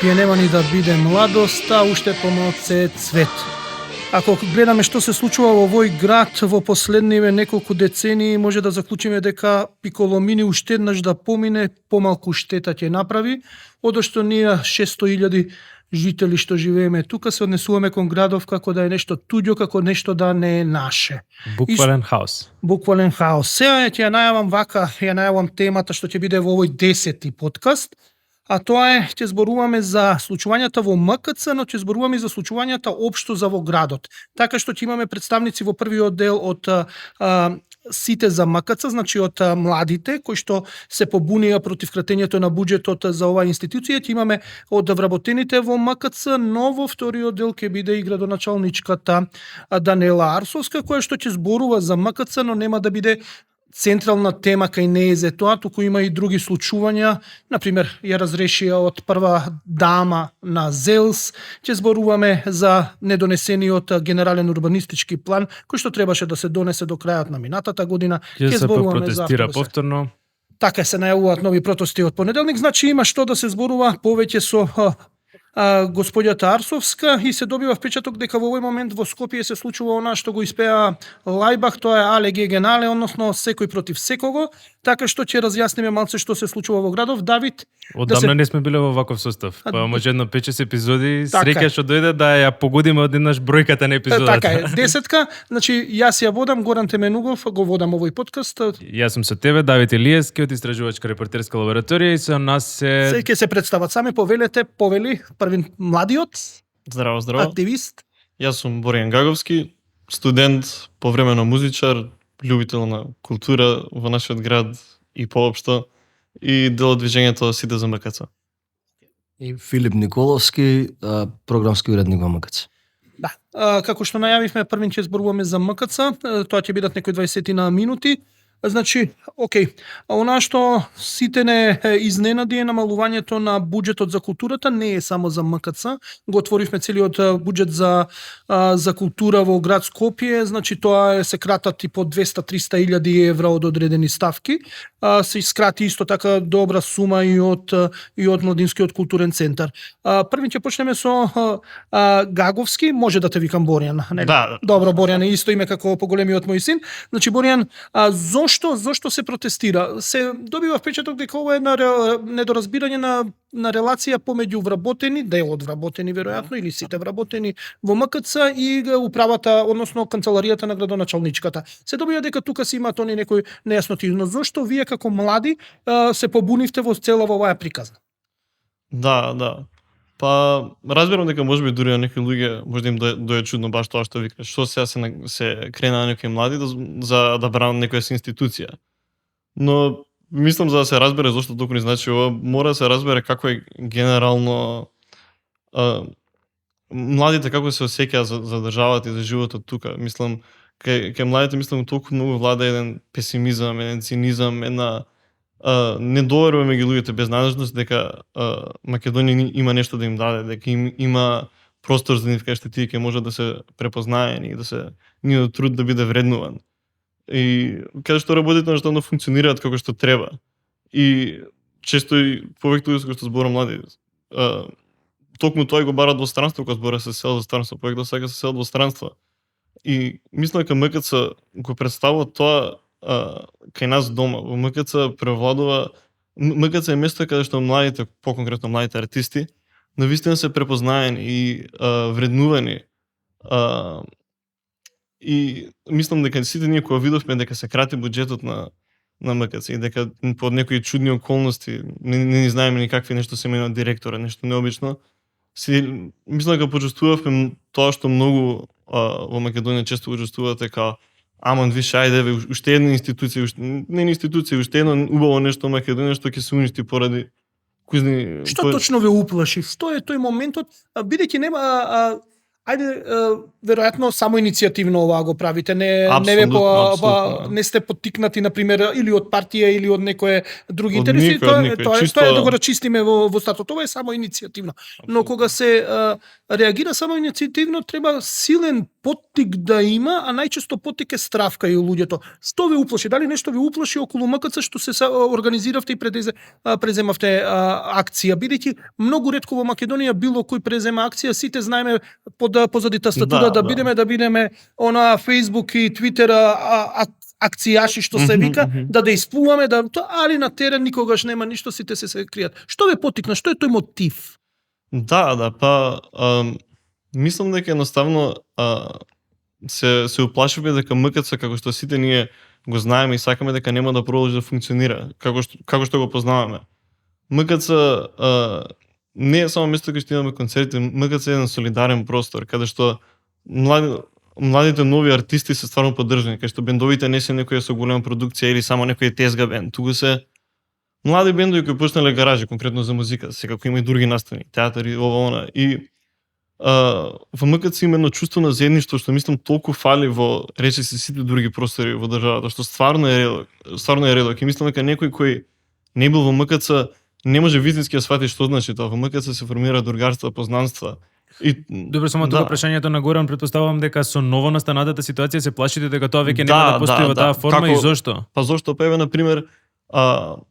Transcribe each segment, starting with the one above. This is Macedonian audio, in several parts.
Скопје нема ни да биде младост, а уште помалце цвет. Ако гледаме што се случува во овој град во последниве неколку децении, може да заклучиме дека Пиколомини уште еднаш да помине, помалку штета ќе направи, одошто ние 600.000 жители што живееме тука се однесуваме кон градов како да е нешто туѓо, како нешто да не е наше. Буквален хаос. Буквален хаос. Сега ќе ја најавам вака, ја најавам темата што ќе биде во овој 10-ти подкаст, а тоа е, ќе зборуваме за случувањата во МКЦ, но ќе зборуваме и за случувањата општо за во градот. Така што ќе имаме представници во првиот дел од сите за МКЦ, значи од младите кои што се побунија против кратењето на буџетот за оваа институција, ќе имаме од вработените во МКЦ, но во вториот дел ќе биде и градоначалничката Данела Арсовска, која што ќе зборува за МКЦ, но нема да биде централна тема кај неј за тоа, туку има и други случувања, например, ја разрешија од прва дама на ЗЕЛС, ќе зборуваме за недонесениот генерален урбанистички план, кој што требаше да се донесе до крајот на минатата година. Ќе се протестира повторно. Така се најавуваат нови протести од понеделник, значи има што да се зборува повеќе со господјата Арсовска и се добива впечаток дека во овој момент во Скопје се случува она што го испеа Лајбах, тоа е але геген але, односно секој против секого, така што ќе разјасниме малце што се случува во градов. Давид, Одамна не сме биле во ваков состав. Па може едно 5-6 епизоди, така среќа што дојде да ја погодиме одеднаш бројката на епизодата. Така е, 10-ка, значи јас ја водам, Горан Теменугов, го водам овој подкаст. Јас сум со тебе, Давид Илиевски од Истражувачка репортерска лабораторија и со нас Се ќе се представат сами, повели, првин младиот Здраво, здраво. активист. Јас сум Боријан Гаговски, студент, повремено музичар, љубител на култура во нашиот град и поопшто, и дел од движењето Сите за МКЦ. И Филип Николовски, програмски уредник во МКЦ. Да, како што најавивме, првин ќе зборуваме за МКЦ, тоа ќе бидат некои 20 на минути. Значи, окей, она што сите не изненади е намалувањето на буџетот за културата, не е само за МКЦ, го отворивме целиот буџет за култура во град Скопје, значи тоа се кратат и по 200-300 евра од одредени ставки, се искрати исто така добра сума и од Младинскиот културен центар. Првин ќе почнеме со Гаговски, може да те викам Боријан, нели? Да. Добро, Боријан е исто име како поголемиот мој син. Значи Боријан, зошто се протестира? Се добива впечаток дека ова е недоразбирање на релација помеѓу вработени, дел од вработени веројатно или сите вработени во МКЦ и управата, односно канцеларијата на градоначалничката. Се добива дека тука се имаат они некои нејасноти, но зошто вие како млади се побунивте во цела во оваа приказна? Да. Па разбирам дека можеби дури на некои луѓе може да им дое чудно баш тоа што викаш. Што сега се крена на некои млади за да бранат некоја си институција. Но мислам за да се разбере зошто толку ни значи ова, мора да се разбере како е генерално младите како се осеќаат за државата и за животот тука. Мислам кај младите мислам толку многу влада еден песимизам, еден цинизам, една недоверба меѓу луѓето, безнадежност дека Македонија има нешто да им даде, дека има простор за нив кај што тие ќе можат да се препознаени и да се нивниот труд да биде вреднуван. И каде што работите наштално функционираат како што треба. И често и повеќе луѓе кои што зборам млади, токму тоа го барат во странство кога збора се сел во странство, повеќе да сака се сел во странство. И мислам дека МКЦ го представува тоа кај нас дома. Во МКЦ превладува, МКЦ е место каде што младите, поконкретно младите артисти, навистина се препознаени и вреднувани. И мислам дека сите ние кога видовме дека се крати буџетот на МКЦ и дека под некои чудни околности не знаеме ни какви нешто се менува директора, нешто необично, мислам дека почувствувавме тоа што многу во Македонија често почувствуваат дека аман више ајде уште една институција, уште едно убаво нешто во Македонија што ќе се уништи поради кузни. Што точно ве уплаши? Што е тој моментот? Бидејќи нема Ајде, веројатно само иницијативно оваа го правите, не Апсолутно. не сте поттикнати на пример или од партија или од некое други Од интереси, никој, од никој. тоа Чисто- е да го рачистиме во статот. Ова е само иницијативно. Но кога се реагира само иницијативно, треба силен поттик да има, а најчесто поттик е страв кај луѓето. Што ве уплаши? Дали нешто ве уплаши околу МКЦ што се организиравте и преземавте акција? Бидејќи многу ретко во Македонија било кој презема акција, сите знаеме позади тастатура да бидеме она Facebook и Twitter акцијаши што се вика, да исплуваме, али на терен никогаш нема ништо, сите се кријат. Што ве поттикна? Што е тој мотив? Па мислам дека едноставно се уплашивме дека МКЦ, како што сите ние го знаеме и сакаме, дека нема да продолжи да функционира како што го познаваме. МКЦ не е само место каде што имаме концерти, МКЦ е еден солидарен простор каде што младите нови артисти се стварно поддржани, каде што бендовите не се некоја со голема продукција или само некој тезга бенд, туку се млади бендови кои почнале гаражи конкретно за музика, секако има и други настани, театри, ова она. И во МКЦ има едно чувство на заедништво што мислам толку фали во речиси сите други простори во државата, што стварно е редок. И мислам дека некој кој не бил во МКЦ не може вистински да свати што значи тоа. Во МКЦ се формира другарства, познанства. И Добро, само тоа прашањето на Горан, претпоставувам дека со новонастанатата ситуација се плашите дека тоа веќе нема да постои во таа форма и зошто? Па зошто? Па еве на пример,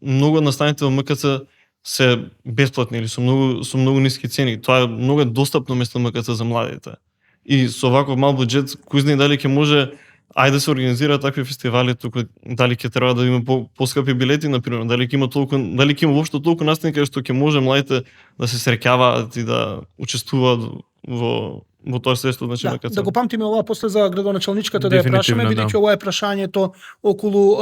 многу од настаните во МКЦ се бесплатни или со многу ниски цени. Тоа е многу достапно место МКЦ за младите. И со ваков мал буџет, кој знае дали ќе може да се организира такви фестивали туку, дали ќе треба да има поскапи билети на пример, дали ќе има воопшто толку настани каде што ќе може младите да се среќаваат и да учествуваат во тоа средство, значи МКЦ. Да го памтиме ова после за градоначалничката да ја прашаме, бидејќи ова е прашањето околу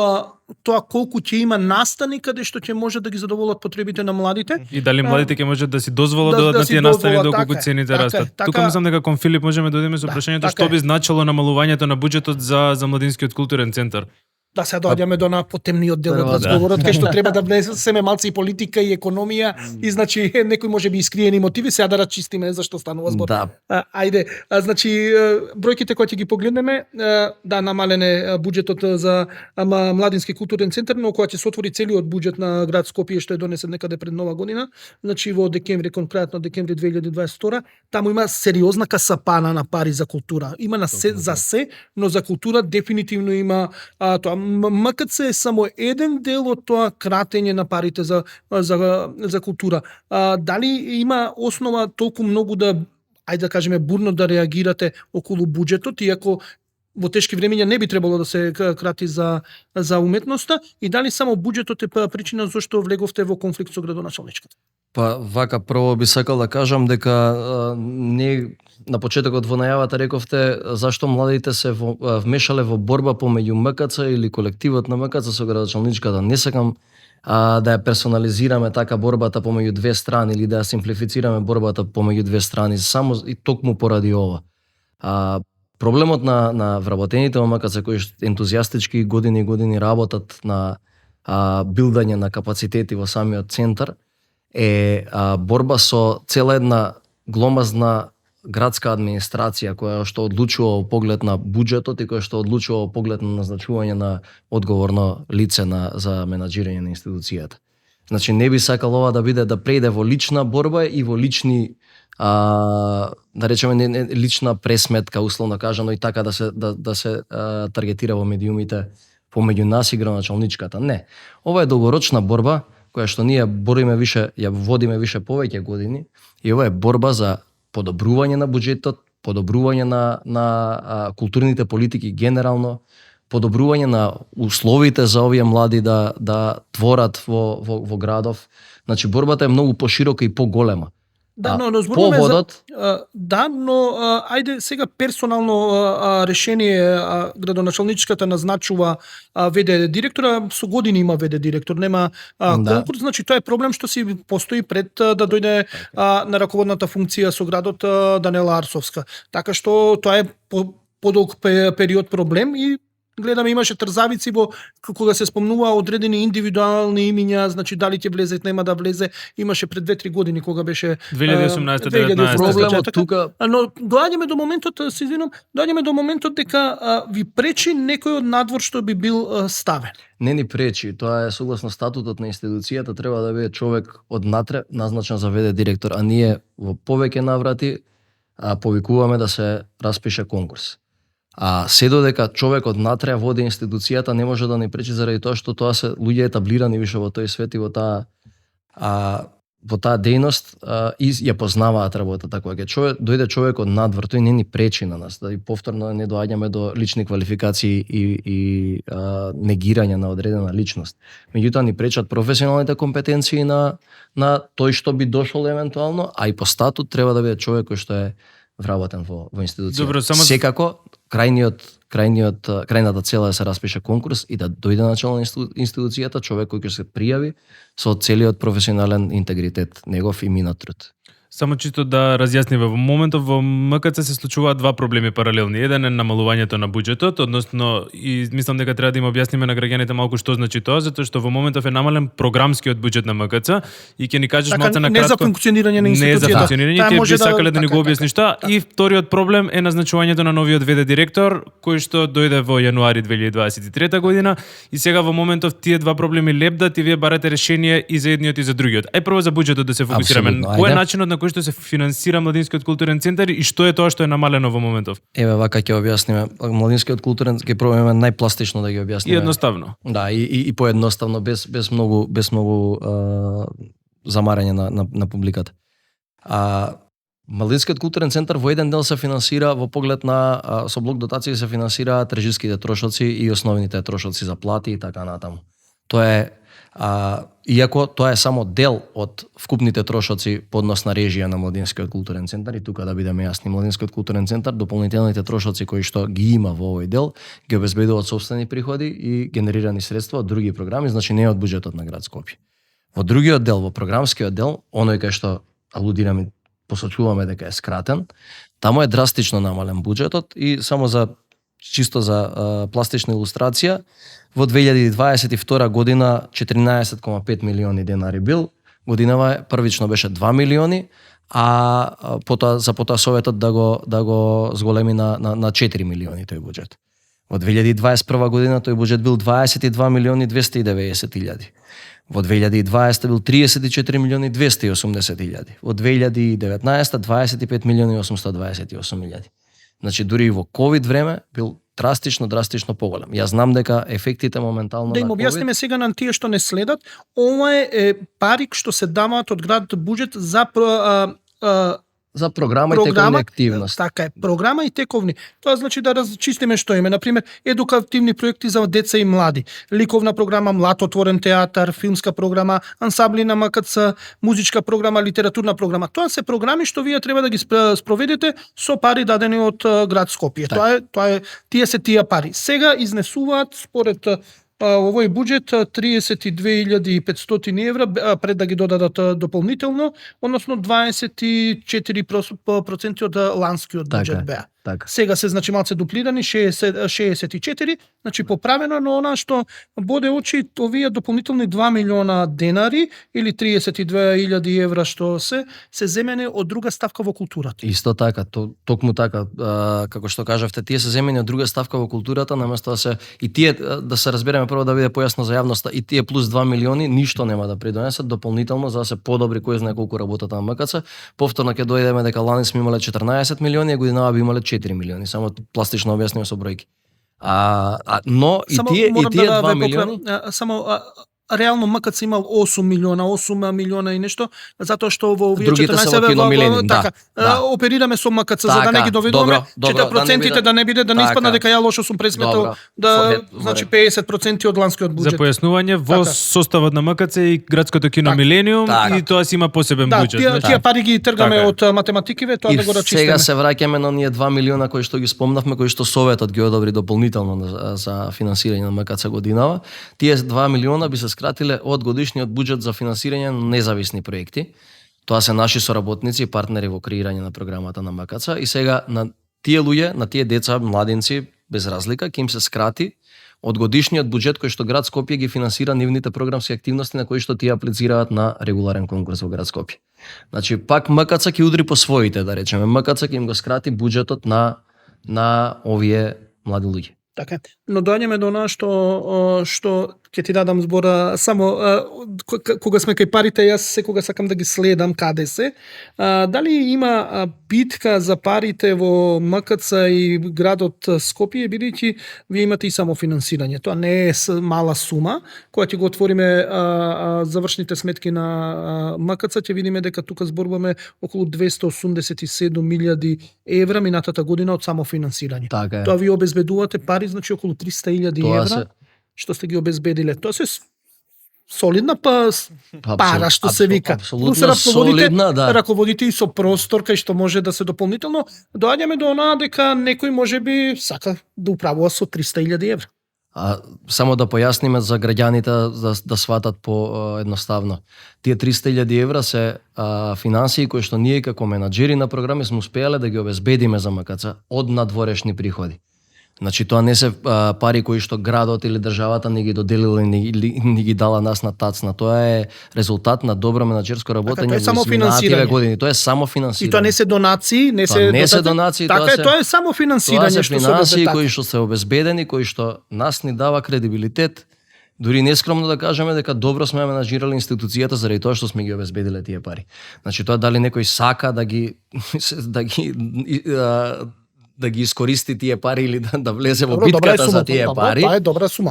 тоа колку ќе има настани каде што ќе може да ги задоволат потребите на младите. И дали младите ќе можат да си дозволат да одат на тие настани доколку цените растат. Тука мислам дека кон Филип можеме да одиме со прашањето што би значило намалувањето на буџетот за младинскиот културен центар. Да се доаѓаме до на потемниот дел од разговорот, кај што треба да внесеме малце и политика и економија, и значи некои можеби искриени мотиви, сега да рачистиме зашто станува збор. Ајде, значи бројките кои ќе ги погледнеме, намалене буџетот за младински културен центар, но кога ќе се отвори целиот буџет на град Скопје што е донесен некаде пред нова година, значи во декември, конкретно декември 2022, таму има сериозна касапана на пари за култура. Има за се, но за култура дефинитивно има тоа. МКЦ е само еден дел од тоа кратење на парите за култура. Дали има основа толку многу да, да кажеме, бурно да реагирате околу буџетот, иако во тешки времиња не би требало да се крати за уметноста, и дали само буџетот е причина зашто влеговте во конфликт со градоначалничката? Па вака, прво би сакал да кажам дека не на почетокот во најавата рековте зашто младите се вмешале во борба помеѓу МКЦ или колективот на МКЦ со градоначалничката. Не сакам да ја персонализираме така борбата помеѓу две страни или да ја симплифицираме борбата помеѓу две страни, само и токму поради ова. Проблемот на вработените во МКЦ кои ентузијастички години и години работат на билдање на капацитети во самиот центар е борба со цела една гломазна градска администрација која што одлучува во поглед на буџетот и која што одлучува во поглед на назначување на одговорно лице за менаџирање на институцијата. Значи не би сакал ова да биде да преиде во лична борба и во лични да речеме лична пресметка, условно кажано, и така да се таргетира во медиумите помеѓу нас и градоначалничката. Не. Ова е долгорочна борба која што ние бориме више, ја водиме више повеќе години, и ова е борба за подобрување на буџетот, подобрување на културните политики генерално, подобрување на условите за овие млади да творат во градов. Значи борбата е многу поширока и поголема. Да, но зборуваме ајде сега персонално решение градоначалничката назначува ВД директора, со години има ВД директор, нема конкурс, значи тоа е проблем што си постои пред да дојде на раководната функција со градот Данела Арсовска. Така што тоа е подолг период проблем и Гледаме имаше трзавици во кога се спомнува одредени индивидуални имиња, значи дали ќе влезе, нема да влезе, имаше пред 2-3 години кога беше 2018-19. Проблемот тука но доаѓаме до моментот, се извинувам, доаѓаме до моментот дека ви пречи некој од надвор што би бил ставен. не ни пречи, тоа е согласно статутот на институцијата, треба да биде човек однатре назначен за ВД директор, а ние во повеќе наврати повикуваме да се распише конкурс. А се додека човек однатре води институцијата, не може да ни пречи заради тоа што тоа се луѓе етаблирани више во тој свет и во таа дејност и ја познаваат работата. Кога ќе дојде човек од надвор, тој не ни пречи на нас, да и повторно не доаѓаме до лични квалификации и негирање на одредена личност. Меѓутоа ни пречат професионалните компетенции на тој што би дошол евентуално, а и по статут треба да биде човек кој што е вработен во институција. Добро, само секако крајната цела е да се распише конкурс и да дојде начело на институцијата човек кој ќе се пријави со целиот професионален интегритет, негов и минат труд. Само чисто да разјасниме, во моментов во МКЦ се случуваат два проблеми паралелни. Еден е намалувањето на буџетот, односно и мислам дека треба да им објасниме на граѓаните малку што значи тоа, затоа што во моментов е намален програмскиот буџет на МКЦ и ќе ни кажеш малку на кратко. Не за функционирање на институцијата. Не за функционирање, ќе би сакале да ни го објасниш тоа. Така. И вториот проблем е назначувањето на новиот ВД директор, кој што дојде во јануари 2023 година и сега во моментов тие два проблеми лепдат и вие барате решение и за едниот и за другиот. Ај прво за буџетот да се фокусираме. Кој е начинот на кој што се финансира Младинскиот културен центар и што е тоа што е намалено во моментов? Еве вака ќе објасниме. Младинскиот културен ќе пробаме најпластично да ги објасниме. И едноставно. Да, и поедноставно без многу замарање на публиката. Младинскиот културен центар во еден дел се финансира во поглед на со блок дотации се финансираат режиските трошоци и основните трошоци за плати и така натаму. Тоа е иако тоа е само дел од вкупните трошоци по однос на режија на Младинскиот културен центар и тука да бидеме јасни, Младинскиот културен центар дополнителните трошоци кои што ги има во овој дел ги обезбедува од сопствени приходи и генерирани средства од други програми, значи не од буџетот на град Скопје. Во другиот дел, во програмскиот дел, оној кај што алудираме, посочуваме дека е скратен, таму е драстично намален буџетот и само за чисто за пластична илустрација, во 2022 година 14,5 милиони денари бил, годинава првично беше 2 милиони, а за потоа советот да го зголеми на 4 милиони тој буџет. Во 2021 година тој буџет бил 22 милиони 290 илјади. Во 2020 бил 34 милиони 280 илјади. Во 2019 25 милиони 828 илјади. Значи дури и во ковид време бил драстично поголем. Ја знам дека ефектите моментално да им објасниме сега на тие што не следат, ова е пари што се даваат од град буџет за програма и тековни активности. Така е, програма и тековни. Тоа значи да разчистиме што име, например, едукативни проекти за деца и млади, ликовна програма, млад отворен театар, филмска програма, ансамбли на МКЦ, музичка програма, литературна програма. Тоа се програми што вие треба да ги спроведете со пари дадени од град Скопје. Тие се тие пари. Сега изнесуваат според овој буџет 32.500 евра пред да ги додадат дополнително, односно 24% од ланскиот буџет беа. Така. Сега се значи малце дуплирани 64, значи поправено, но она што боде очи овие дополнителни 2 милиона денари или 32.000 евра што се земени од друга ставка во културата. Исто така, токму така, како што кажавте, тие се земени од друга ставка во културата, наместо да се и тие да се разбереме прво да биде појасно за јавноста, и тие плюс 2 милиони ништо нема да придонесат дополнително за да се подобри кој знае колку работата на МКЦ. Повторно ќе дојдеме дека лани сме имале 14 милиони, а годинава би имале 4 милиони, само пластично објасниме со бројки. Но и тие 2 милиони реално МКЦ имал 8 милиона и нешто, затоа што во овие 14 така, оперираме со МКЦ за да не ги доведуваме, процентите да не биде да не испадне дека ја лошо сум пресметал значи 50% од ланскиот буџет. За појаснување, во составот на МКЦ и градското кино Милениум и тоа си има посебен буџет. Тие пари ги тргаме од математикиве, тоа да го рачистиме. Сега се враќаме на оние 2 милиона кои што ги спомнавме, кои што советот ги одобри дополнително за финансирање на МКЦ годинава. Тие 2 милиона би се скратиле од годишниот буџет за финансирање на независни проекти. Тоа се наши соработници и партнери во креирање на програмата на МКЦ и сега на тие луѓе, на тие деца, младинци, без разлика, ќе им се скрати од годишниот буџет кој што град Скопје ги финансира нивните програмски активности на кои што тие аплицираат на регуларен конкурс во град Скопје. Значи пак МКЦ ќе удри по своите, да речеме. МКЦ ќе им го скрати буџетот на овие млади луѓе. Така е. Но доаѓаме до она што ќе ти дадам збора само кога сме кај парите, јас секога сакам да ги следам каде се. Дали има битка за парите во МКЦ и градот Скопје, бидејќи вие имате и самофинансирање. Тоа не е мала сума. Кога ќе го отвориме завршните сметки на МКЦ, ќе видиме дека тука зборуваме околу 287.000 евра минатата година од самофинансирање. Така е. Тоа ви обезбедувате пари, значи околу 300.000 Тоа евра се- што сте ги обезбедиле. Тоа се солидна пара што се вика. Апсолутно солидна, да. Раководите и со простор кај што може да се дополнително. Доаѓаме до онаа дека некој можеби сака да управува со 300.000 евра. Само да појасниме за граѓаните да сватат по едноставно. Тие 300.000 евра се финансии кои што ние како менаџери на програми сме успеале да ги обезбедиме за МКЦ од надворешни приходи. Значи тоа не се пари кои што градот или државата не ги доделила или не ги дала нас на тацна. Тоа е резултат на добро менаџерско работење тоа е само во изминативе финансирање. години. Тоа е само финансирање. И тоа не се донации, не Тоа се не се дотации. донации, Така тоа е, се- тоа е само Тоа финансирање се што се финансии така. кои што се обезбедени, кои што нас ни дава кредибилитет, дури нескромно да кажеме дека добро сме менаџирали институцијата заради тоа што сме ги обезбедиле тие пари. Значи тоа дали некој сака да ги искористи тие пари или да влезе во Добро, добра е битката сума, за тие добро, пари, Тоа е добра сума.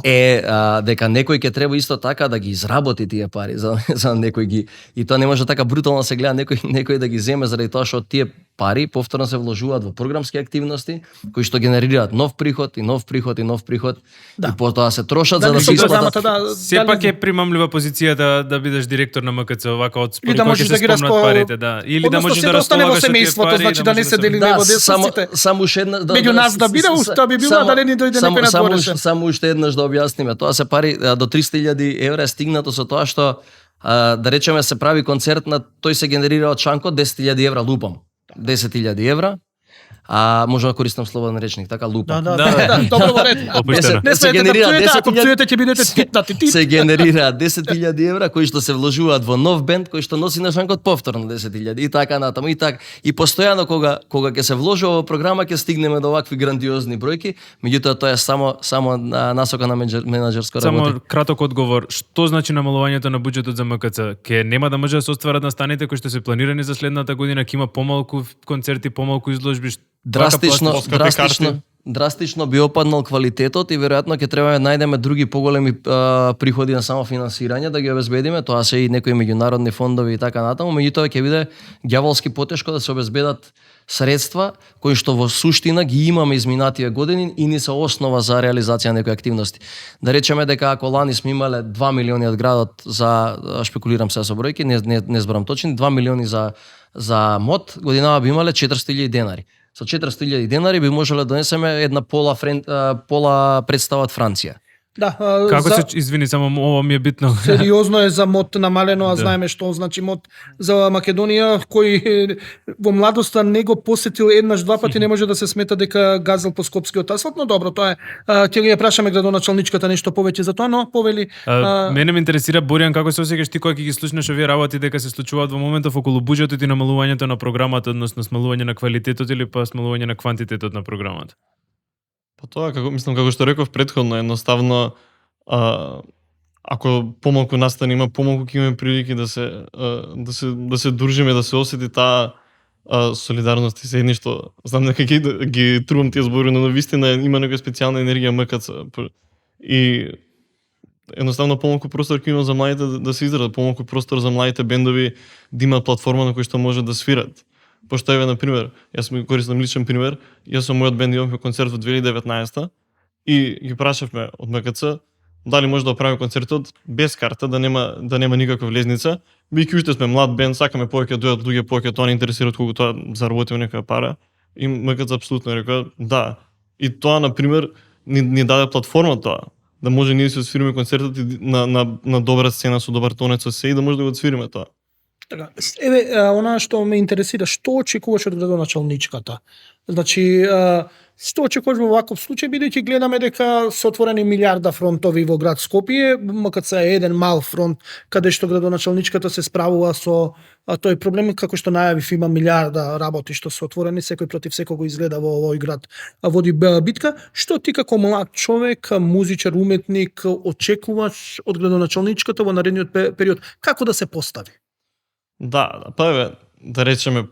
дека некој ќе треба исто така да ги изработи тие пари за некој ги, и тоа не може така брутално се гледа некој да ги земе заради тоа што тие пари повторно се вложуваат во програмски активности кои што генерираат нов приход и нов приход и нов приход и потоа се трошат за Дали да се со програмата, исплатат. Сепак е примамлива позицијата да бидеш директор на МКЦ овака од И да според можеш ќе да се ги спомнат распо- парите, да. Или да Односно, можеш се да остане во располагаш со тие семејството, пари, значи да не се дели Да, лево само десниците. само уште една Меѓу нас да биде, тоа би било да не ни дојде некој надворешен. Само уште еднаш да објасниме. Тоа се пари до 300.000 евра е стигнато со тоа што да речеме се прави концерт на тој се генерира од Шанко 10.000 евра лупам. 10.000 евра. Може да користам слободен речник, така лупам. Да, Да. добро во ред. Опуштено. Не смеете да генерира пцуете, ако 10.000 пцуете ќе бидете типнати. Се генерира 10.000 евра кои што се вложуваат во нов бенд кој што носи на Шанкот повторно 10.000 и така натаму и така. И постојано кога ќе се вложува во програма ќе стигнеме до вакви грандиозни бројки, меѓутоа тоа е само насока на менаџерско Само работење. краток одговор. Што значи намалувањето на буџетот за МКЦ? Ке нема да може да се остварат настаните кои што се планирани за следната година, ќе има помалку концерти, помалку изложби. Драстично, Поскапи драстично, карти. драстично би опаднал квалитетот и веројатно ќе треба да најдеме други поголеми приходи на самофинансирање да ги обезбедиме, тоа се и некои меѓународни фондови и така натаму, меѓутоа ќе биде ѓаволски потешко да се обезбедат средства кои што во суштина ги имаме изминативе години и ни се основа за реализација на некои активности. Да речеме дека ако лани сме имале 2 милиони од градот за шпекулирам се со бројки, не зборам точни, 2 милиони за МОД, годинава би имале 400.000 денари. Со 400.000 денари би можеле да донесеме една пола представа од Франција. Да, Како за- се извини, само ова ми е битно. Сериозно е за МОД намалено, а Да. знаеме што значи МОД за Македонија, кој во младоста не го посетил еднаш два пати, не може да се смета дека газел по скопскиот асфалт, но добро, тоа е. Ќе ги прашаме градоначалничката нешто повеќе за тоа, но повели Мене ме интересира, Боријан, како се осеќаш ти кога ќе ги слушнеш овие работи дека се случуваат во моментов околу буџетот и намалувањето на програмата, односно смалување на квалитетот или па смалување на квантитетот на програмата? Па тоа, како што реков претходно, едноставно, ако помалку настани има, помалку ќе имаме прилики да се дружиме, да се осети таа солидарност и заедништво. Знам дека ги трувам тие збори, но навистина има некоја специјална енергија МКЦ. И едноставно помалку простор ќе има за младите да се изразат, помалку простор за младите бендови да имаат платформа на која што може да свират. Пошто еве на пример, јас ми користам личен пример, јас со мојот бенд имавме концерт во 2019 и ги прашавме од МКЦ дали може да оправиме концертот без карта, да нема никаква влезница. Бидејќи уште сме млад бенд, сакаме повеќе да дојдат луѓе, повеќе тоа не интересира колку тоа заработиме некоја пара. И МКЦ апсолутно рекоа да. И тоа на пример ни даде платформа тоа, да може ние да се свириме концертот и на добра сцена со добар тонец со се и да може да го свириме тоа. Така, она што ме интересира, што очекуваш од градоначалничката? Значи, што очекуваш во ваков случај, бидејќи гледаме дека се отворени милиарда фронтови во град Скопје, МКЦ е еден мал фронт каде што градоначалничката се справува со тој проблем, како што најавив, има милиарда работи што се отворени, секој против секого изгледа во овој град води битка. Што ти како млад човек, музичар, уметник очекуваш од градоначалничката во наредниот период? Како да се постави? Да, па да речеме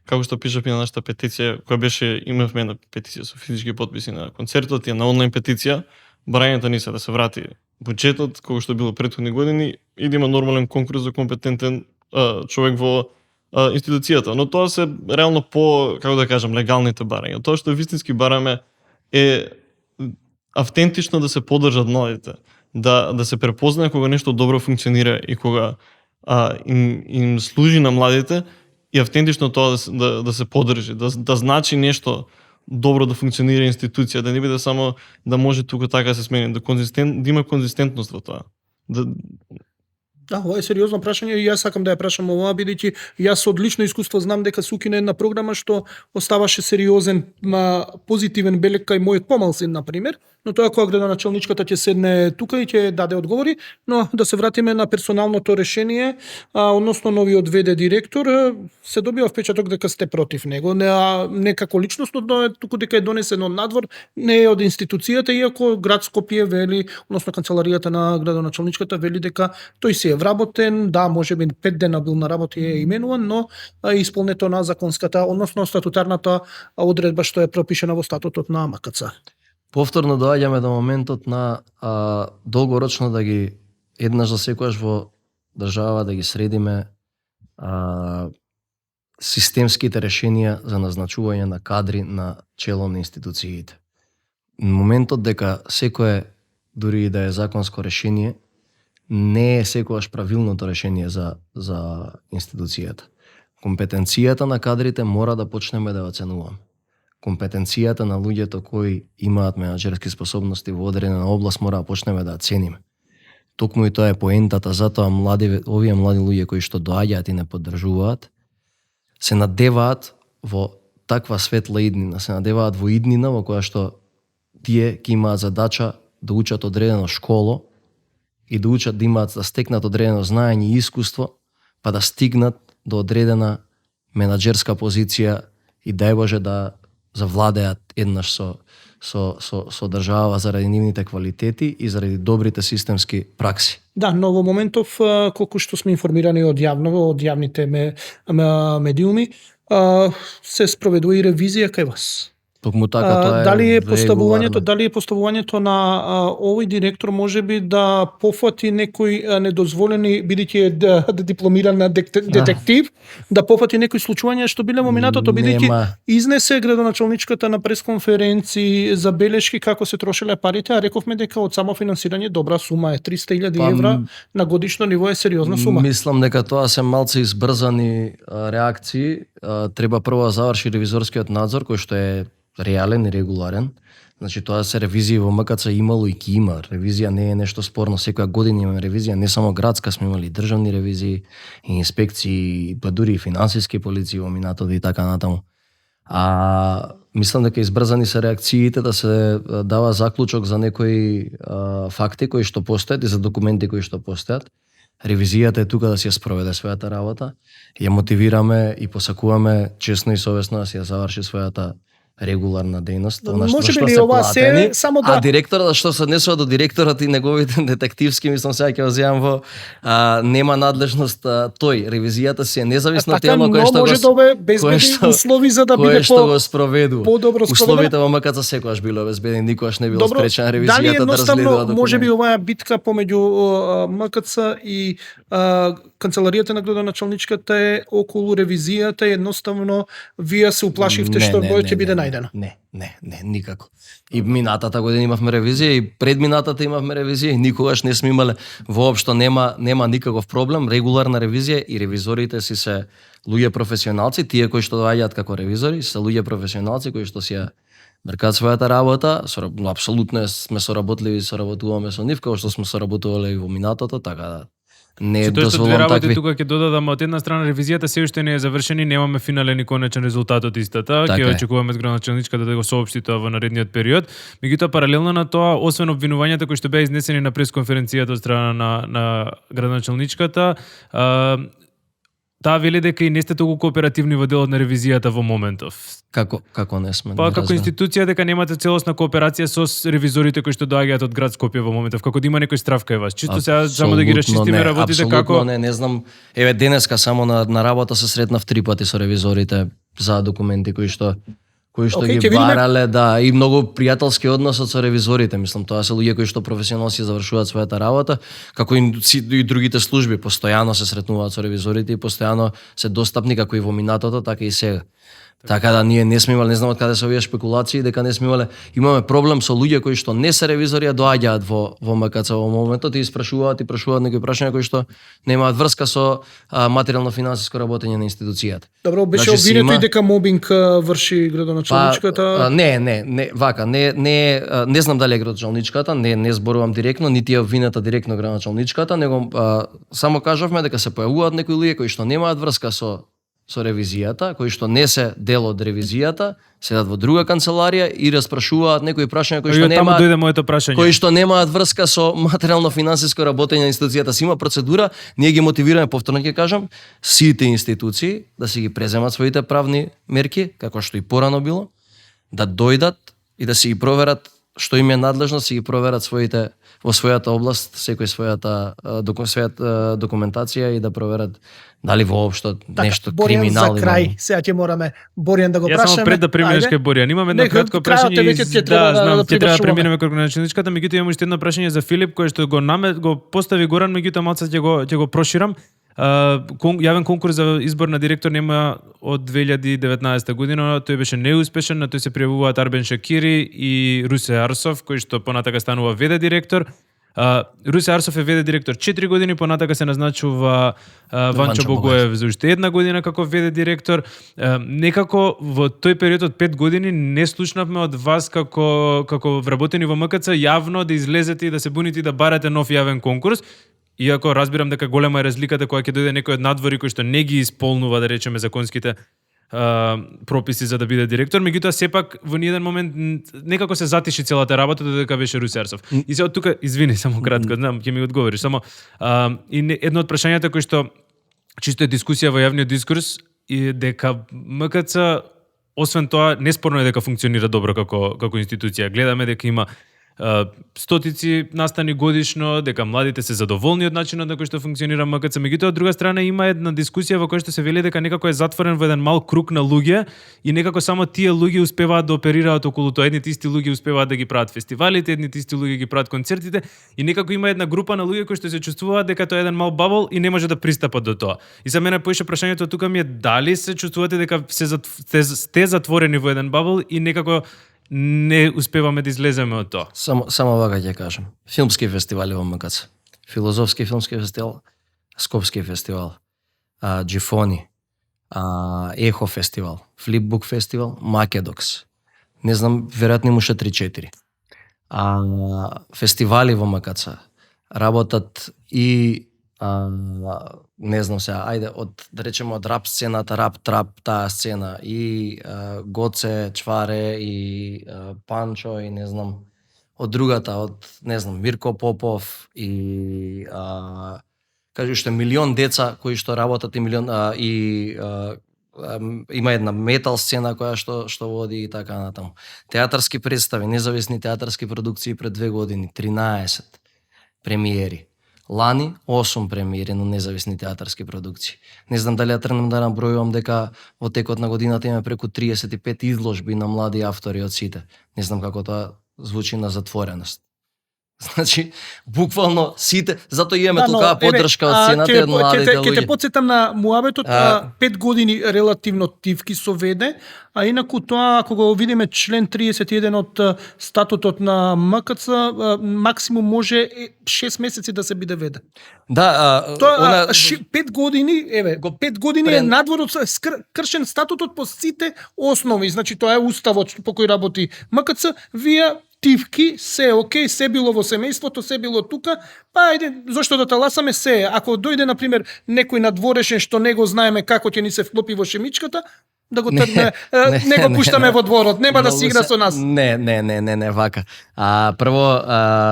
како што пишав и на нашата петиција, која беше, имавме една петиција со физички потписи на концертот и на онлайн петиција, барањето ни се да се врати буџетот, како што било претходни години, и да има нормален конкурс за компетентен човек во институцијата. Но тоа се реално како да кажам, легалните барања. Тоа што вистински бараме е автентично да се поддржат младите, да се препознае кога нешто добро функционира и кога им служи на младите, и автентично тоа да се поддржи, да значи нешто добро да функционира институција, да не биде само да може тука така се смени, да има конзистентност во тоа. Да, ова е сериозно прашање и јас сакам да ја прашам ова, бидејќи јас од лично искуство знам дека се укина една програма што оставаше сериозен позитивен белег кај мојот помал син, например, но тоа кога градоначалничката ќе седне тука и ќе даде одговори, но да се вратиме на персоналното решение, односно новиот ВД директор, се добива впечаток дека сте против него, не како личностно, но туку дека е донесено од надвор, не е од институцијата, иако град Скопје вели, односно канцеларијата на градоначалничката вели дека тој си е вработен, да, можеби 5 дена бил на работа и е именуван, но исполнето на законската, односно статутарната одредба што е пропишена во статутот на МКЦ. Повторно доаѓаме до моментот на долгорочно да ги еднаш за секојаш во држава да ги средиме системските решенија за назначување на кадри на чело на институциите. Моментот дека секое, дури и да е законско решение, не е секогаш правилното решение за институцијата. Компетенцијата на кадрите мора да почнеме да ја оценуваме. Компетенцијата на луѓето кои имаат менаџерски способности во одредена област мора да почнеме да ја цениме. Токму и тоа е поентата, затоа овие млади луѓе кои што доаѓаат и не поддржуваат, се надеваат во таква светла иднина, се надеваат во иднина во која што тие ќе имаат задача да учат одредено школо и да учат да имаат да стекнат одредено знаење и искуство, па да стигнат до одредена менаџерска позиција и дај Боже да завладеат еднаш со држава заради нивните квалитети и заради добрите системски пракси. Да, но во моментов, колку што сме информирани од јавните медиуми, се спроведува и ревизија кај вас. Токму така, тоа е дали е поставувањето на овој директор можеби да пофати некои недозволени, бидејќи е дипломиран детектив, да пофати некои случувања што биле во минатото, бидејќи изнесе градоначалничката на пресконференции забелешки како се трошеле парите, а рековме дека од само финансирање добра сума е 300.000 евра на годишно ниво е сериозна сума. Мислам дека тоа се малце избрзани реакции. Треба прво да заврши ревизорскиот надзор кој што е реален и регуларен. Значи тоа се ревизии во МКЦ имало и ки има. Ревизија не е нешто спорно, секоја година имаме ревизија, не само градска, сме имали државни ревизии, и инспекции, па дури и финансиски полиции во минатото и така натаму. Мислам дека избрзани се реакциите да се дава заклучок за некои факти кои што постојат и за документи кои што постојат. Ревизијата е тука да си ја спроведе својата работа. Ја мотивираме и посакуваме честно и совесно да си ја заврши својата регуларна дејност, она што се платени, само да... А директорот, што се однесува до директорот и неговите детективски, мислам сега ќе возијам во, нема надлежност тој. Ревизијата си е независно тело кое што може да обезбеди услови за да биде го спроведу. Подобро спроведено. Условите во МКЦ секогаш било обезбедени, никогаш не било спречена ревизијата да разгледува документи. Можеби оваа битка помеѓу МКЦ и канцеларијата на градоначалничката е околу ревизијата, едноставно вие се уплашивте што ќе биде најдено. Не, никако. И минатата година имавме ревизија и предминатата имавме ревизија и никогаш не сме имале, воопшто нема никаков проблем, регуларна ревизија и ревизорите си се луѓе професионалци, тие кои што доаѓаат како ревизори се луѓе професионалци кои што си ја меркаат својата работа, апсолутно сме соработливи и соработуваме со нив, како што сме соработувале и во минатото, така да Не Што тоа што две дозволам работи такви. тука ќе додадам, од една страна ревизијата се уште не е завршена и немаме финален и конечен резултат од истата. Така Ќе е. очекуваме градоначалничката да го соопшти тоа во наредниот период. Меѓутоа паралелно на тоа, освен обвинувањата кои што беа изнесени на пресконференцијата од страна на градоначалничката, таа вели дека и не сте толку кооперативни во делот на ревизијата во моментов. Како не сме? Па не како разбирам. институција дека немате целосна кооперација со ревизорите кои што доаѓаат од град Скопје во моментов, како да има некој страв кај вас. Чисто сега само да ги Апсолутно расчистиме не, работите апсолутно како не знам. Еве денеска само на работа се сретнав 3 пати со ревизорите за документи кои што Океј, ги ќе видиме. барале, да, и многу пријателски односот со ревизорите, мислам, тоа се луѓе кои што професионално си завршуваат својата работа, како и другите служби, постојано се сретнуваат со ревизорите и постојано се достапни како и во минатото, така и сега. Така да ние не сме имале, не знам од каде се овие шпекулации, дека не сме имаме проблем со луѓе кои што не се ревизори, а доаѓаат во МКЦ во моментот и прашуваат некои прашања кои што немаат врска со материјално-финансиско работење на институцијата. Добро, беше Значи, си обвинето има- и дека мобинг врши градоначалничката. Не знам дали е градоначалничката, не зборувам директно, нити е обвинета директно градоначалничката, него само кажавме дека се појавуваат некои луѓе кои што немаат врска со ревизијата, кои што не се дел од ревизијата, седат во друга канцеларија и распрашуваат некои прашања кои што Таму немаат дојде моето прашање. кои што немаат врска со материјално-финансиско работење на институцијата. Си има процедура, ние ги мотивираме, повторно ќе кажам, сите институции да си ги преземат своите правни мерки, како што и порано било, да дојдат и да си ги проверат што им е надлежно, си ги проверат во својата област, секој својата документација и да проверат дали воопшто нешто Боријан, криминал за крај, имamo. сега ќе мораме Боријан да го Јас прашаме. само пред да преминеш Ајде. кај Боријан, имам едно Не, кратко крајот е прашање. веќе, ќе треба да знам, ќе треба да привршуваме. преминеме кај градоначалничката, меѓутоа имам уште едно прашање за Филип кој што го постави Горан, меѓутоа малце ќе го проширам. Јавен конкурс за избор на директор нема од 2019 година, тој беше неуспешен, на тој се пријавуваат Арбен Шакири и Русе Арсов, кој што понатака станува ВД директор. Русе Арсов е ВД директор 4 години, понатака се назначува Ванчо Ванчо Богоев за уште една година како ВД директор. Некако во тој период од 5 години не слушнавме од вас како вработени во МКЦ јавно да излезете и да се буните и да барате нов јавен конкурс. Иако разбирам дека голема е разликата кога ќе дојде некој од надвори кој што не ги исполнува, да речеме, законските прописи за да биде директор, меѓутоа сепак во ниеден момент некако се затиши целата работа додека беше Русе Арсов. И се од тука, извини, само кратко, знам, ќе ми одговориш, само едно од прашањата кои што чисто е дискусија во јавниот дискурс и дека МКЦ освен тоа неспорно е дека функционира добро како институција. Гледаме дека има стотици настани годишно, дека младите се задоволни од начинот на кој што функционира МКЦ. Меѓутоа, од друга страна има една дискусија во која што се вели дека некако е затворен во еден мал круг на луѓе и некако само тие луѓе успеваат да оперираат околу тоа. Едните исти луѓе успеваат да ги прават фестивалите, едните исти луѓе ги прават концертите и некако има една група на луѓе кои што се чувствуваат дека тоа е еден мал бабл и не може да пристапат до тоа. И за мене поише прашањето тука ми е дали се чувствувате дека сте затворени во еден бабл и некако не успеваме да излеземе од тоа. Само вака ќе кажам. Филмски фестивали во МКЦ. Филозофски филмски фестивал, Скопски фестивал, Джифони, Ехо фестивал, Флипбук фестивал, Македокс. Не знам, веројатно имаше 3-4. Фестивали во МКЦ работат и не знам сега, ајде, да речеме од рап сцената, рап трап таа сцена и Гоце, Чваре и Панчо и не знам, од другата, не знам, Мирко Попов и кажи уште милион деца кои што работат и има една метал сцена која што води и така натаму. Театарски представи, независни театарски продукции пред 2 години, 13 премиери. Лани 8 премиери на независни театарски продукции. Не знам дали тренам да набројувам дека во текот на годината има преку 35 изложби на млади автори од сите. Не знам како тоа звучи на затвореност. Значи, буквално сите, затоа имаме толкова поддршка од сцената и од младите луѓе. Ќе те потсетам на муабетот, 5 години релативно тивки со веде, а инаку тоа, ако го видиме член 31 од статутот на МКЦ, максимум може 6 месеци да се биде веде. Да, Тоа 5 години, 5 години е надвор од кршен статутот по сите основи. Значи тоа е уставот по кој работи МКЦ. Вие тивки, се окей, се било во семејството, се било тука, па ајде, зошто да таласаме се? Ако дојде, например, некој надворешен што не го знаеме како ќе ни се вклопи во шемичката, да го тргне, не го пуштаме во дворот, нема да си игра со нас. Не, вака. Прво,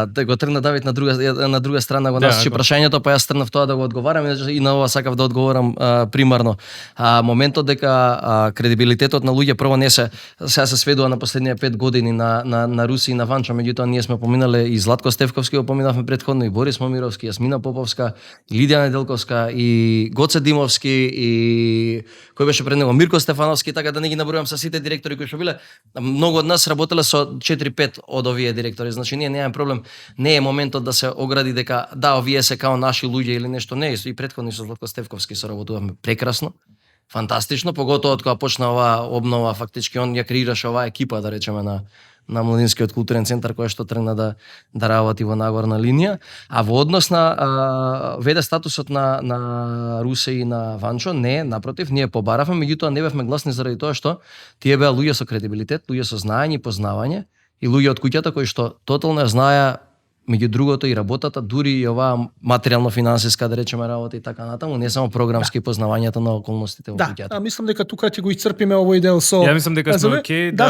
да го тргна Давид на друга страна го насочи прашањето, па јас тргнав тоа да го одговарам и на ова сакав да одговорам примарно. Моментот дека кредибилитетот на луѓе прво не се сега се сведува на последниве 5 години на Руси и на Ванчо, меѓутоа ние сме поминале и Златко Стевковски го поминавме претходно, и Борис Момировски, Јасмина Поповска, и Лидија Неделковска, и Гоце Димовски, и кој беше пред него, Мирко Стефановски, така да не ги набројам со сите директори кои што биле. Многу од нас работеле со 4-5 од овие директори. Значи ние немаме проблем. Не е моментот да се огради дека да, овие се као наши луѓе или нешто. Не, и претходно со Златко Стевковски соработувавме прекрасно. Фантастично, поготоа од кога почна оваа обнова, фактички он ја креираше оваа екипа, да речеме, на Младинскиот културен центар, која што тргна да работи во нагорна линија. А во однос на веде статусот на Русе и на Ванчо, не, напротив, ние побаравме, меѓутоа не бевме гласни заради тоа што тие беа луѓе со кредибилитет, луѓе со знаење и познавање и луѓе од куќата кои што тотално знаеа меѓу другото и работата, дури и оваа материјално-финансиска, да речеме, работа и така натаму, не само програмски познавањето на околностите во куќата. Да, мислам дека тука ќе го исцрпиме овој дел со... Ја мислам дека сме окей, да...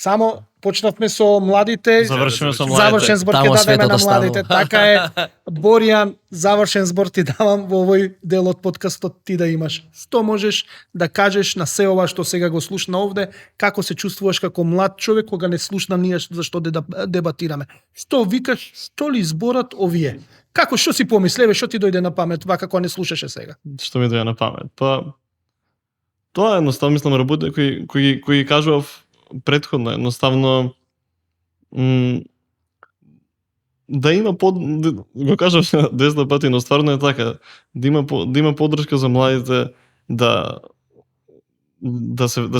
Само почнавме со младите. Завршиме со младите. Завршен збор ќе дадеме на младите. Така е. Боријан, завршен збор ти давам во овој дел од подкастот, ти да имаш. Што можеш да кажеш на се ова што сега го слушна овде, како се чувствуваш како млад човек кога не слушна ние зашто да дебатираме. Што викаш, што ли зборат овие? Како, што си помислеве, што ти дојде на памет, вака кога не слушаше сега? Што ми дојде на памет? Па тоа едноставно мислам работи кои кажував претходно, едноставно да има го кажав 200 пати, но стварно е така, да има поддршка за младите, да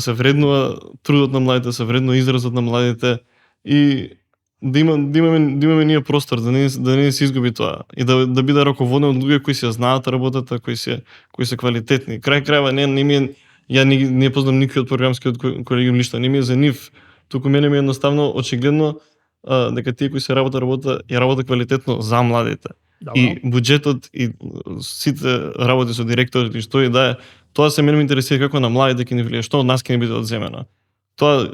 се вреднува трудот на младите, да се вреднува изразот на младите и да имаме ние простор, да не се изгуби тоа и да биде раководен од луѓе кои се знаат работата, кои се квалитетни. Крај крајва ја не познам никој од програмскиот колегиум ништо, не ми е за нив. Туку мене ми е едноставно очигледно дека тие кои се работа квалитетно за младите. Добро. И буџетот и сите работи со директорите и што и да е, тоа се мене ме интересира како на младите ќе ни влие, што од нас ќе ни биде одземено. Тоа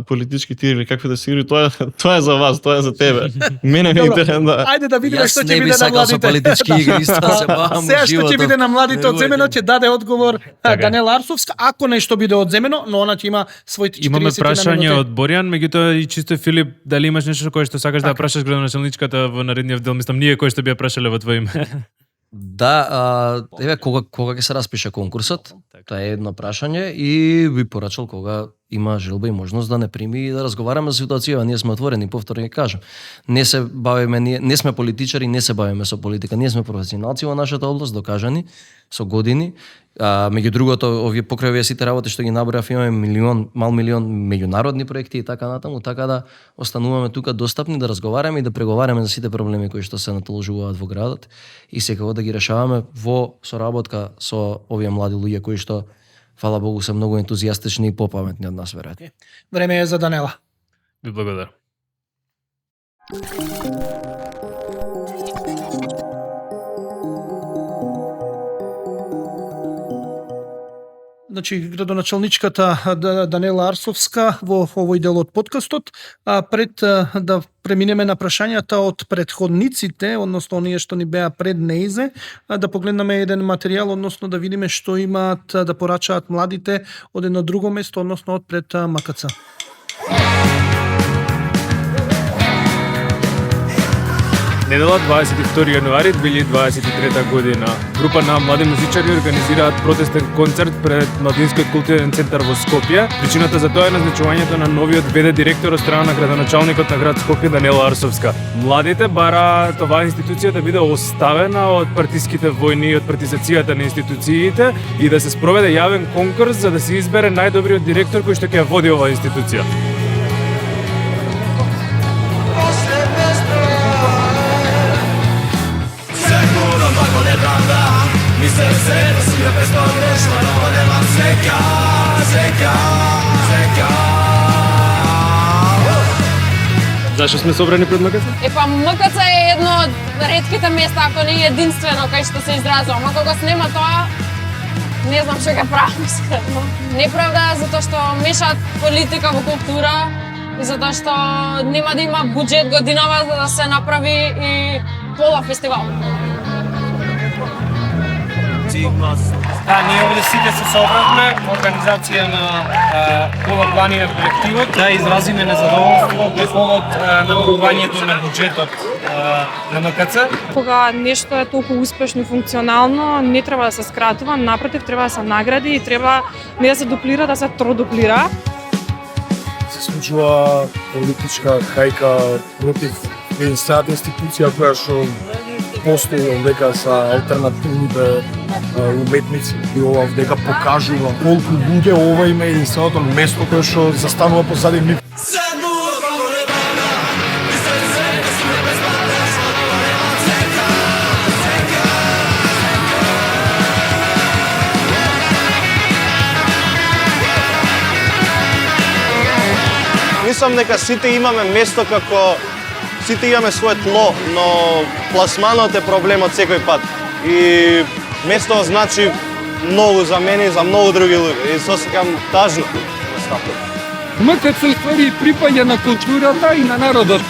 политички тири или какви да се игри, тоа е за вас, тоа е за тебе. Мене ми е интересно да. Ајде да видиме што ќе биде на Јас не би сакал со младите. политички игри, исто се бавам Сега во што ќе животот. биде на младите одземено, ќе даде одговор Така е. Данела Арсовска, ако нешто биде одземено, но она ќе има своите 40 Имаме прашање минути. од Боријан, меѓутоа и чисто Филип, дали имаш нешто кое што сакаш да прашаш градоначалничката во наредниот дел, мислам ние кои што би ја прашале во твој име. Да, еве кога ќе се распише конкурсот, тоа е едно прашање и би порачал кога има желба и можност да не прими и да разговараме за ситуацијава. Ние сме отворени, повторно ќе кажам. Не се бавиме, не сме политичари, не се бавиме со политика. Ние сме професионалци во нашата област, докажани со години. Меѓу другото, овие покрај овие сите работи што ги набројав, имаме мал милион меѓународни проекти и така натаму, така да остануваме тука достапни да разговараме и да преговараме за сите проблеми кои што се натоложуваат во градот и секако да ги решаваме во соработка со овие млади луѓе кои што фала Богу се многу ентузијастични и попаметни од нас, веројатно. Време е за Данела. Ви благодарам. Значи, градоначалничката Данела Арсовска во овој дел од подкастот. Пред да преминеме на прашањата од предходниците, односно оние што ни беа пред неизе, да погледнеме еден материјал, односно да видиме што имаат да порачаат младите од едно друго место, односно од пред МКЦ. Недела 22 јануари 2023 година. Група на млади музичари организираат протестен концерт пред Младинскиот културен центар во Скопје. Причината за тоа е назначувањето на новиот ВД директор од страна на градоначалникот на град Скопје Данела Арсовска. Младите бараат оваа институција да биде оставена од партиските војни и од партизацијата на институциите и да се спроведе јавен конкурс за да се избере најдобриот директор кој што ќе ја води оваа институција. Зашо сме собрани пред МКЦ? Епа МКЦ е едно од ретките места, ако не е единствено кај што се изразувам. А кога снема тоа, не знам што ќе правам искрено. Неправда е затоа што мешаат политика во култура и затоа што нема да има буџет годинава за да се направи и пола фестивал. Да, ние овде сите се собравме во организација на ова планина колективот да изразиме незадоволство по повод намалувањето на буџетот на МКЦ. Кога нешто е толку успешно и функционално, не треба да се скратува, напротив треба да се награди и треба не да се дуплира, да се тродуплира. Се случува политичка хајка против единствената институција која што постои овдека са алтернативните уметници и ова овдека покажува колку луѓе ова има единственото место кое што застанува позади нив. Мислам дека сите имаме место како сите имаме свое тло, но пласманот е проблемот секој пат. И место значи многу за мене и за многу други луѓе. И се осеќам тажно. МКЦ ствари припаѓа на културата и на народот,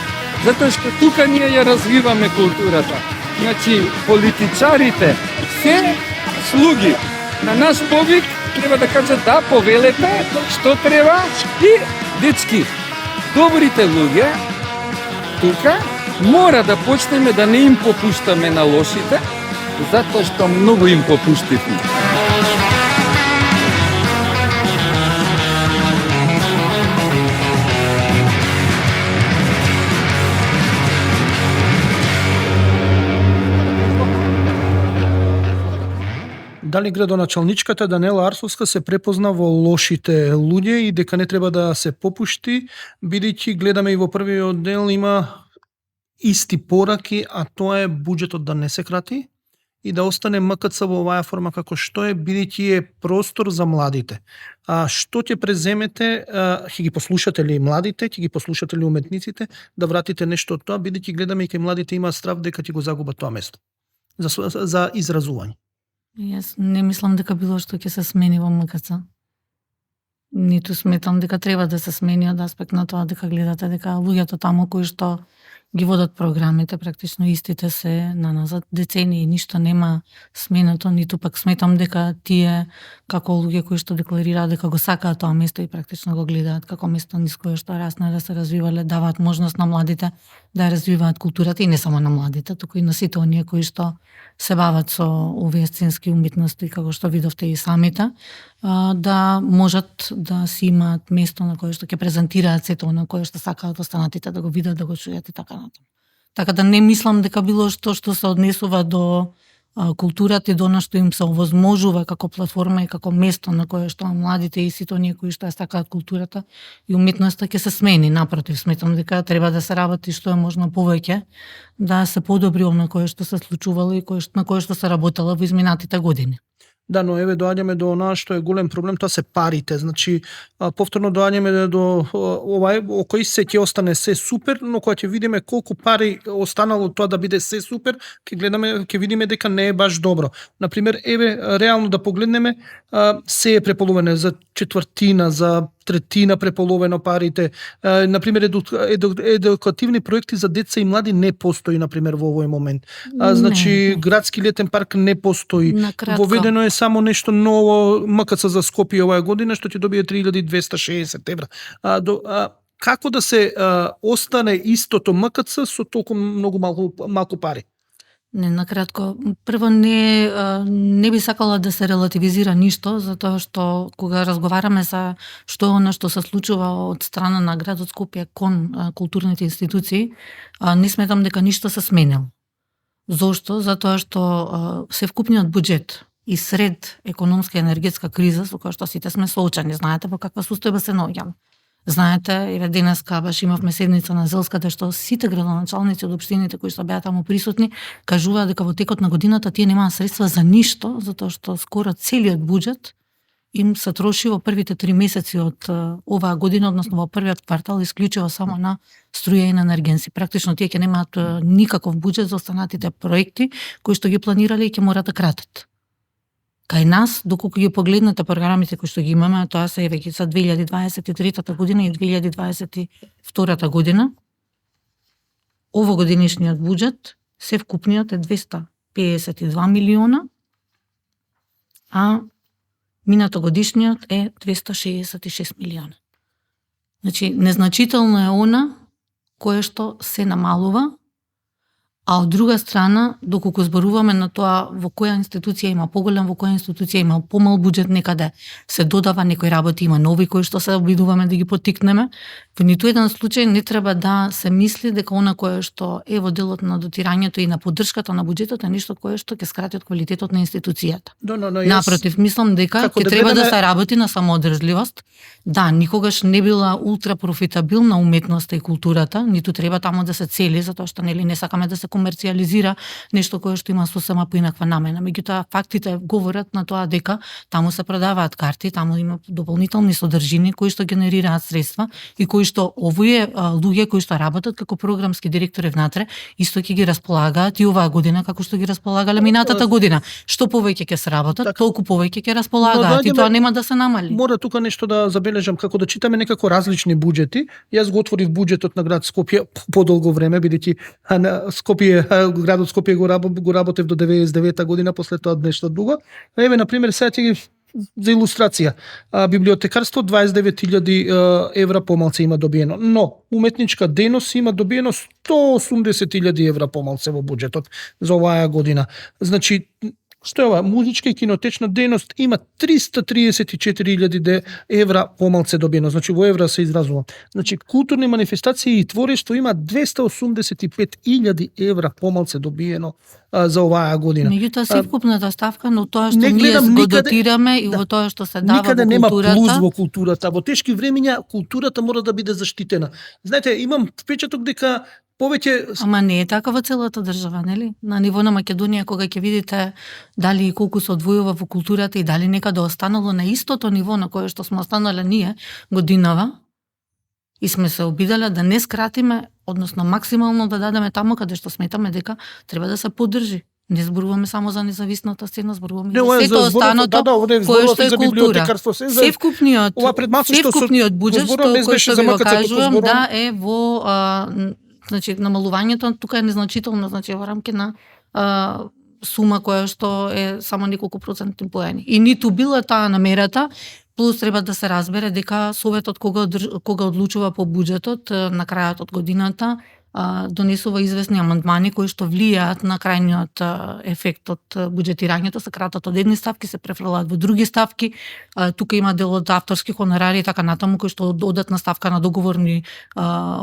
затоа што тука ние ја развиваме културата. Значи, политичарите се слуги. На наш повик треба да кажат да, повелете, што треба и дечки. Добрите луѓе тука мора да почнеме да не им попуштаме на лошите, затоа што многу им попуштивме. Дали градоначалничката Данела Арсовска се препозна во лошите луѓе и дека не треба да се попушти, бидејќи гледаме и во првиот дел има исти пораки, а тоа е буџетот да не се крати и да остане МКЦ во оваа форма како што е, бидејќи е простор за младите. А што ќе преземете, ќе ги послушате ли младите, ќе ги послушате ли уметниците, да вратите нешто од тоа, бидејќи гледаме и кај младите има страв дека ќе го загубат тоа место за изразување. Јас не мислам дека било што ќе се смени во МКЦ. Ниту сметам дека треба да се смени од аспект на тоа дека гледате дека луѓето таму кои што ги водат програмите практично истите се на назад децении, ништо нема сменето, ниту пак сметам дека тие како луѓе кои што декларираат дека го сакаат тоа место и практично го гледаат како место низ кое што раснаа да се развивале, даваат можност на младите да развиваат културата и не само на младите, туку и на сите оние кои што се бават со овие сценски уметности, како што видовте и самите, да можат да си имаат место на кое што ќе презентираат сето на кое што сакаат останатите да го видат, да го чујат и така натаму. Така да не мислам дека било што се однесува до културата и до она што им се овозможува како платформа и како место на кое што младите и сите оние кои што ја сакаат културата и уметноста ќе се смени. Напротив, сметам дека треба да се работи што е можно повеќе, да се подобри она кое што се случувало и на кое што се работело во изминатите години. Да, но еве доаѓаме до онаа што е голем проблем, тоа се парите. Значи, повторно доаѓаме до овај, окој се ќе остане се супер, но кога ќе видиме колку пари останало тоа да биде се супер, ќе видиме дека не е баш добро. Например, еве реално да погледнеме, се е преполовено за четвртина, за третина преполовено парите. Например, едукативни проекти за деца и млади не постои, например, во овој момент. Значи, градски летен парк не постои. Воведено е само нешто ново МКЦ за Скопје оваа година, што ќе добие 3260 евра. Како да се остане истото МКЦ со толку многу малку пари? Не, накратко, прво не би сакала да се релативизира ништо, затоа што кога разговараме за што е она што се случува од страна на градот Скопје кон културните институции, не сметам дека ништо се сменило. Зошто? Затоа што се вкупниот буџет и сред економска и енергетска криза со која што сите сме соочени, знаете во каква состојба се наоѓаме. Знаете, еве денеска баш имавме седница на Зелска, каде што сите градоначалници од општините кои што беа таму присутни кажуваат дека во текот на годината тие немаат средства за ништо, затоа што скоро целиот буџет им се троши во првите 3 месеци од оваа година, односно во првиот квартал, исклучиво само на струја и на енергенси. Практично тие ќе немаат никаков буџет за останатите проекти кои што ги планирале и ќе морат да кратат. Кај нас, доколку ги погледнете програмите кои што ги имаме, тоа се веќе за 2023 година и 2022 година, овогодинишниот буџет, се вкупниот е 252 милиона, а минато годишниот е 266 милиона. Значи, незначително е она кое што се намалува, а од друга страна, доколку зборуваме на тоа во која институција има поголем, во која институција има помал буџет, некаде се додава некои работи, има нови кои што се обидуваме да ги поттикнеме, во ниту еден случај не треба да се мисли дека она кое што е во делот на дотирањето и на поддршката на буџетот е нешто кое што ќе скрати од квалитетот на институцијата. Напротив, мислам дека ќе треба да се работи на самоодржливост. Да, никогаш не била ултра профитабилна уметноста и културата, ниту треба таму да се цели, затоа што нели не сакаме да се комерцијализира нешто кое што има сосема поинаква намена. Меѓутоа, фактите говорат на тоа дека таму се продаваат карти, таму има дополнителни содржини кои што генерираат средства и кои што овие луѓе кои што работат како програмски директори внатре, исто ќе ги располагаат и оваа година како што ги располагале минатата година. Што повеќе ќе се работат, толку повеќе ќе располагаат и тоа нема да се намали. Мора тука нешто да забележам, како да читаме некако различни буџети. Јас го отворив буџетот на град Скопје подолго време, бидејќи градот Скопје го работев до 99 година, после тоа нешто друго. Еве, на пример, сега ќе ги за илустрација. Библиотекарство 29.000 евра помалце има добиено, но уметничка дејност има добиено 180.000 евра помалце во буџетот за оваа година. Значи, што е ова? Музичка и кинотечна дејност има 334.000 евра помалце добиено. Значи, во евра се изразувам. Значи, културни манифестации и творештво има 285.000 евра помалце добиено за оваа година. Меѓутоа, се вкупната ставка, но тоа што ние го дотираме и во тоа што се дава во културата. Никаде нема плюс во културата. Во тешки времиња културата мора да биде заштитена. Знаете, имам впечаток дека повеќе... Ама не е така во целата држава, нели? На ниво на Македонија, кога ќе видите дали и колку се одвојува во културата и дали некаде останало на истото ниво на кое што сме останале ние годинава, и сме се обиделе да не скратиме, односно максимално да дадеме таму каде што сметаме дека треба да се поддржи. Не зборуваме само за независната сцена, зборуваме за сето останато кое што е култура. Севкупниот буџет кој што ви го кажувам, да, е во значи намалувањето тука е незначително, значи во рамки на сума која што е само неколку процентни поени. И ниту била таа намерата, плюс треба да се разбере дека Советот кога одлучува по буџетот на крајот од годината, донесува известни амандмани кои што влијаат на крајниот ефект од буџетирањето, се кратат од едни ставки, се префрлаат во други ставки. Тука има дел од авторски хонорари и така натаму кои што додатна ставка на договорни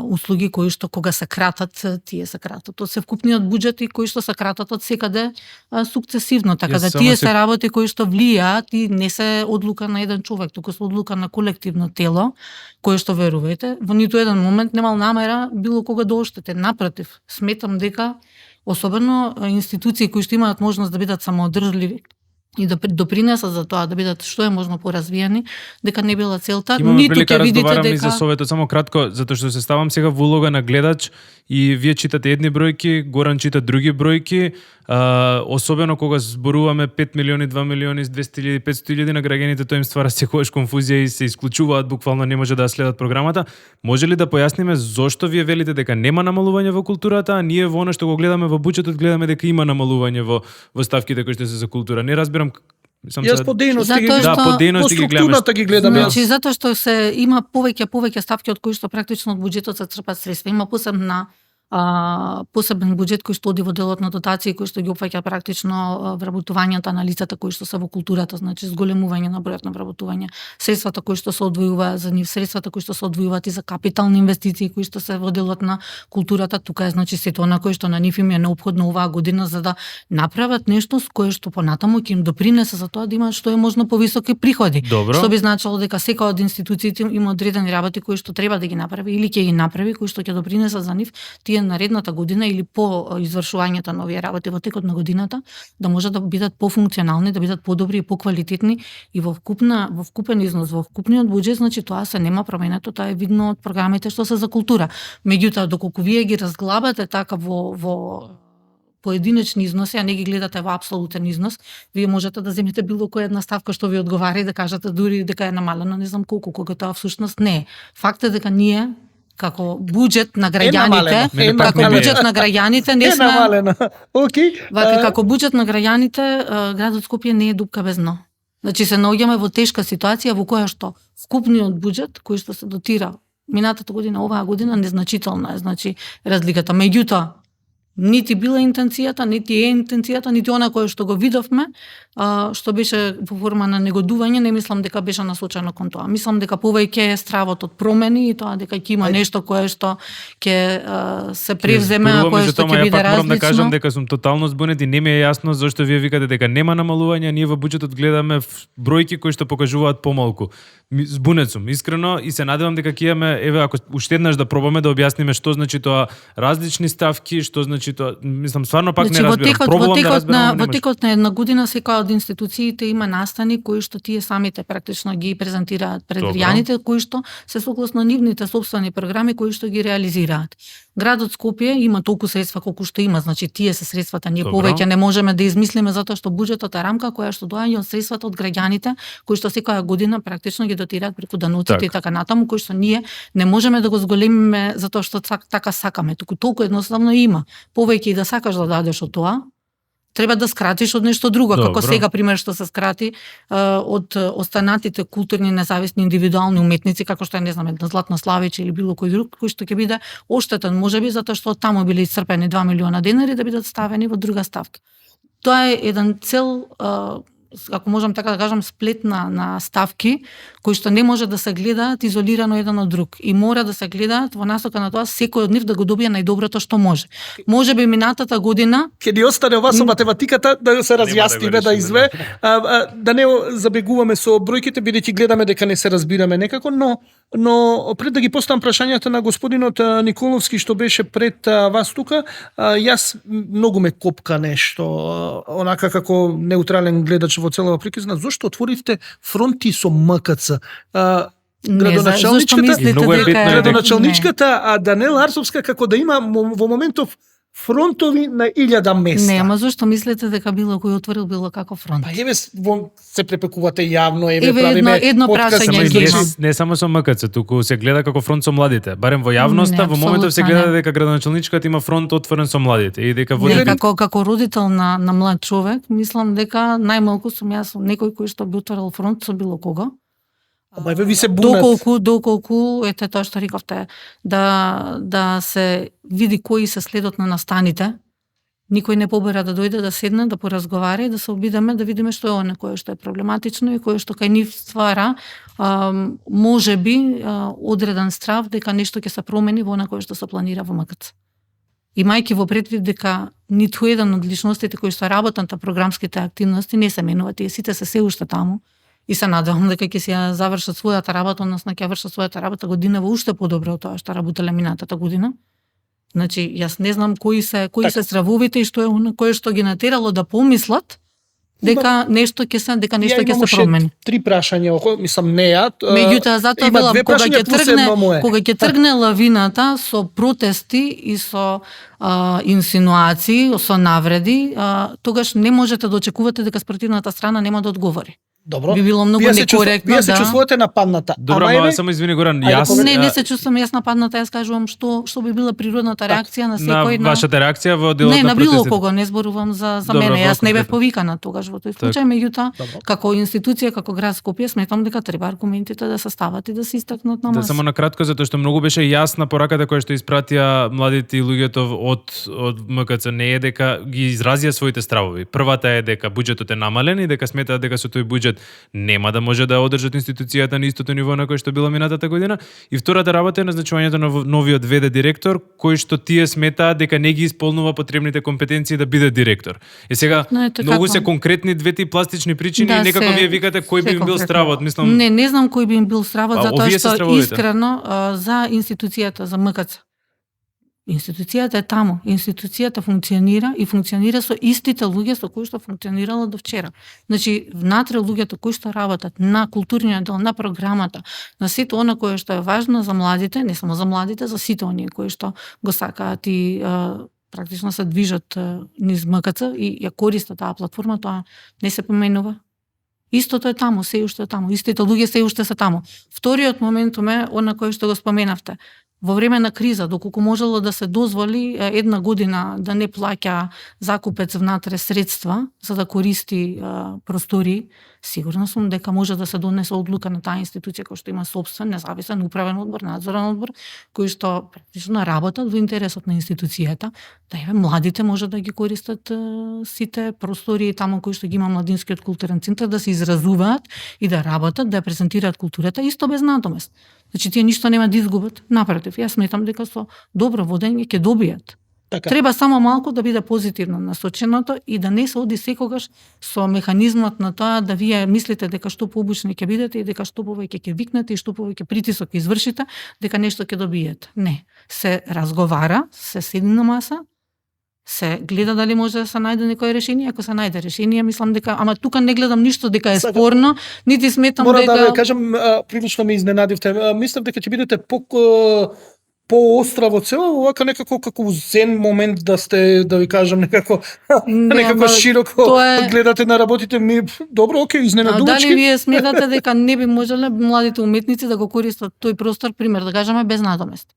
услуги кои што кога се кратат, тие се кратат од севкупниот буџет и кои што се кратат од секаде сукцесивно, така да тие се работи кои што влијаат и не се одлука на еден човек, туку се одлука на колективно тело, кое што верувате, во ниту еден момент немал намера било кога да оштете. Напротив, сметам дека особено институции кои што имаат можност да бидат самоодржливи и да допринесат за тоа да бидат што е можно поразвиени, дека не била целта, ниту ќе видите дека... и за Советот, само кратко, затоа што се ставам сега во улога на гледач и вие читате едни бројки, Горан чита други бројки, особено кога зборуваме 5 милиони, 2 милиони, 200.000, 500.000 на граѓаните, тоа им ствара секогаш конфузија и се исклучуваат, буквално не може да следат програмата. Може ли да појасниме зошто вие велите дека нема намалување во културата, а ние во она што го гледаме во буџетот гледаме дека има намалување во ставките кои што се за култура? Не разбирам. Јас по дејности ги гледам. Значи, затоа што се има повеќе ставки од кои што практично од буџетот се црпат средства. Има посебен буџет кој што оди во делот на дотации, кој што ги опфаќа практично вработувањата на лицата кои што се во културата, значи зголемување на бројот на вработување, средствата кои што се одвојуваат за нив, средствата кои што се одвојуваат и за капитални инвестиции кои што се во делот на културата, тука е значи сето на кој што на нив им е неопходно оваа година за да направат нешто со кое што понатаму ќе им допринесе за тоа да имаат што е можно повисоки приходи. Добро. Што би значило дека секоја од институциите има одредени работи кои што треба да ги направи или ќе ги направи, кои што ќе допринесат за нив, тие тие наредната година или по извршувањето на овие работи во текот на годината, да може да бидат пофункционални, да бидат подобри и поквалитетни и во вкупен износ, во вкупниот буџет, значи тоа се нема променето, тоа е видно од програмите што се за култура. Меѓутоа, доколку вие ги разглабате така во поединечни износи, а не ги гледате во апсолутен износ, вие можете да земете било која една ставка што ви одговара и да кажете дури дека е намалена, не знам колку, кога тоа всушност не е. Факт е дека ние како буџет на граѓаните, како буџет на граѓаните не сме намалена. Океј. Како буџет на граѓаните, градот Скопје не е дупка без дно. Значи се наоѓаме во тешка ситуација во која што вкупниот буџет кој што се дотира минатата година, оваа година незначителна е, значи разликата. Меѓутоа, нити била интенцијата, нити е интенцијата, нити она кое што го видовме, што беше во форма на негодување, не мислам дека беше насочено кон тоа. Мислам дека повеќе е стравот од промени и тоа дека ќе има нешто кое што ќе се превземе, а кое што ќе биде различно. Морам да кажам дека сум тотално збунет и не ми е јасно зошто вие викате дека нема намалување, а ние во буџетот гледаме бројки кои што покажуваат помалку. Збунет сум, искрено, и се надевам дека ќе имаме, еве, ако уште еднаш да пробаме да објасниме што значи тоа различни ставки, што значи тоа, мислам, стварно пак не разбирам. Пробувам да разберам, во текот на една година секоја од институциите има настани кои што тие самите практично ги презентираат пред граѓаните, кои што се согласно нивните сопствени програми кои што ги реализираат. Градот Скопје има толку средства колку што има, значи тие се средствата, ние повеќе не можеме да измислиме затоа што буџетот е рамка која што доаѓа од средствата од граѓаните кои што секоја година практично ги дотираат преку даноците и така натаму, кои што ние не можеме да го зголемиме затоа што така сакаме, туку толку едноставно има. Повеќе и да сакаш да дадеш од тоа, треба да скратиш од нешто друго, како сега пример што се скрати од останатите културни независни индивидуални уметници, како што е, не знам, една Златна Славич или било кој друг, кој што ќе биде оштетен, можеби затоа што таму биле исцрпени 2 милиона денари да бидат ставени во друга ставка. Тоа е еден цел, ако можам така да кажам, сплет на ставки кои што не може да се гледаат изолирано еден од друг и мора да се гледаат во насока на тоа секој од нив да го добие најдоброто што може. Можеби минатата година ќе ни остане ова со математиката да се разјасниме, да изве, да не забегуваме со бројките бидејќи гледаме дека не се разбираме некако, но пред да ги поставам прашањата на господинот Николовски што беше пред вас тука, јас многу ме копка нешто, онака како неутрален гледач во целава приказна, зошто отворивте фронти со МКЦ? Градоначалничката Данела Арсовска како да има во моментов фронтови на 1000 места. Не, ама зошто мислите дека било кој отворил било како фронт? Па еве се препекувате јавно, еве правиме едно прашање. Не само со МКЦ, туку се гледа како фронт со младите. Барем во јавноста во моментов се гледа дека градоначалничката има фронт отворен со младите и дека како родител на млад човек, мислам дека најмалку сум јас некој кој што би отворил фронт со било кого. Ама еве ви се бунат. Доколку ете тоа што рековте, да се види кои се следот на настаните, никој не побера да дојде да седне, да поразговара и да се обидеме да видиме што е оне кое што е проблематично и кое што кај нив ствара можеби одреден страв дека нешто ќе се промени во она кое што се планира во МКЦ. Имајќи во предвид дека ниту еден од личностите кои што работат на програмските активности не се менува, тие сите се уште таму. И се надевам дека ќе се завршат својата работа, односно ќе вршат својата работа година во уште подобро од тоа што работеле минатата година. Значи, јас не знам кои се стравовите и што е оно кое што ги натерало да помислат дека нешто ќе се промени. Три прашања, мислам неа. Меѓутоа затоа велам кога ќе тргне лавината со протести и со инсинуации, со навреди, тогаш не можете да очекувате дека спротивната страна нема да одговори. Добро. Би било многу некоректно. Вие се чувствувате нападната. Добро, ама само извини Горан, јас не се чувствувам јас нападната, јас кажувам што би била природната реакција на секој на вашата реакција во делот на протестите. Не, на било кого, не зборувам за мене. Јас не бев повикана тогаш во тој случај, меѓутоа како институција, како град Скопје, сметам дека треба аргументите да се стават и да се истакнат на маса. Да, само на кратко затоа што многу беше јасна пораката која што испратија младите и луѓето од МКЦ, не е дека ги изразија своите стравови. Првата е дека буџетот е намален и дека сметаат дека со тој буџет нема да може да одржат институцијата на истото ниво на кој што била минатата година. И втората работа е назначувањето на новиот ВД директор, кој што тие сметаат дека не ги исполнува потребните компетенции да биде директор. И сега многу се конкретни двете пластични причини и некако вие викате кој би им бил стравот, мислам. Не знам кој би им бил стравот затоа што искрено за институцијата за МКЦ Институцијата е таму, институцијата функционира и функционира со истите луѓе со кои што функционирала до вчера. Значи, внатре луѓето кои што работат на културниот дел, на програмата, на сето она кое што е важно за младите, не само за младите, за сите оние кои што го сакаат и практично се движат низ МКЦ и ја користат таа платформа, тоа не се поменува. Истото е таму, се уште е таму, истите луѓе се уште се таму. Вториот моментум е она кој што го споменавте. Во време на криза, доколку можело да се дозволи една година да не плаќа закупец внатре средства за да користи простори, сигурно сум дека може да се донесе одлука на таа институција која што има собствен, независен управен одбор, надзорен одбор, кои што практично работат во интересот на институцијата, да еве младите може да ги користат сите простори таму кои што ги има младинскиот културен центар, да се изразуваат и да работат, да ја презентираат културата исто без надомест. Значи тие ништо нема да изгубат. Напротив, јас сметам дека со добро водење ќе добијат. Така. Треба само малку да биде позитивно насоченото и да не се оди секогаш со механизмот на тоа да вие мислите дека што пообучни ќе бидете и дека што повеќе ќе викнете и што повеќе притисок ќе извршите, дека нешто ќе добиете. Не. Се разговара, се седи на маса, се гледа дали може да се најде некое решение, ако се најде решение, мислам дека, ама тука не гледам ништо дека е спорно, нити сметам Мора дека... да ви кажам, прилично ме изненадивте. Мислам дека ќе бидете по-остра во цело, овака некако како зен момент да сте, да ви кажам, некако некако широко гледате на работите ми. Добро, окей, изненадувачки. Дали вие сметате дека не би можеле младите уметници да го користат тој простор, пример да кажеме без надомест?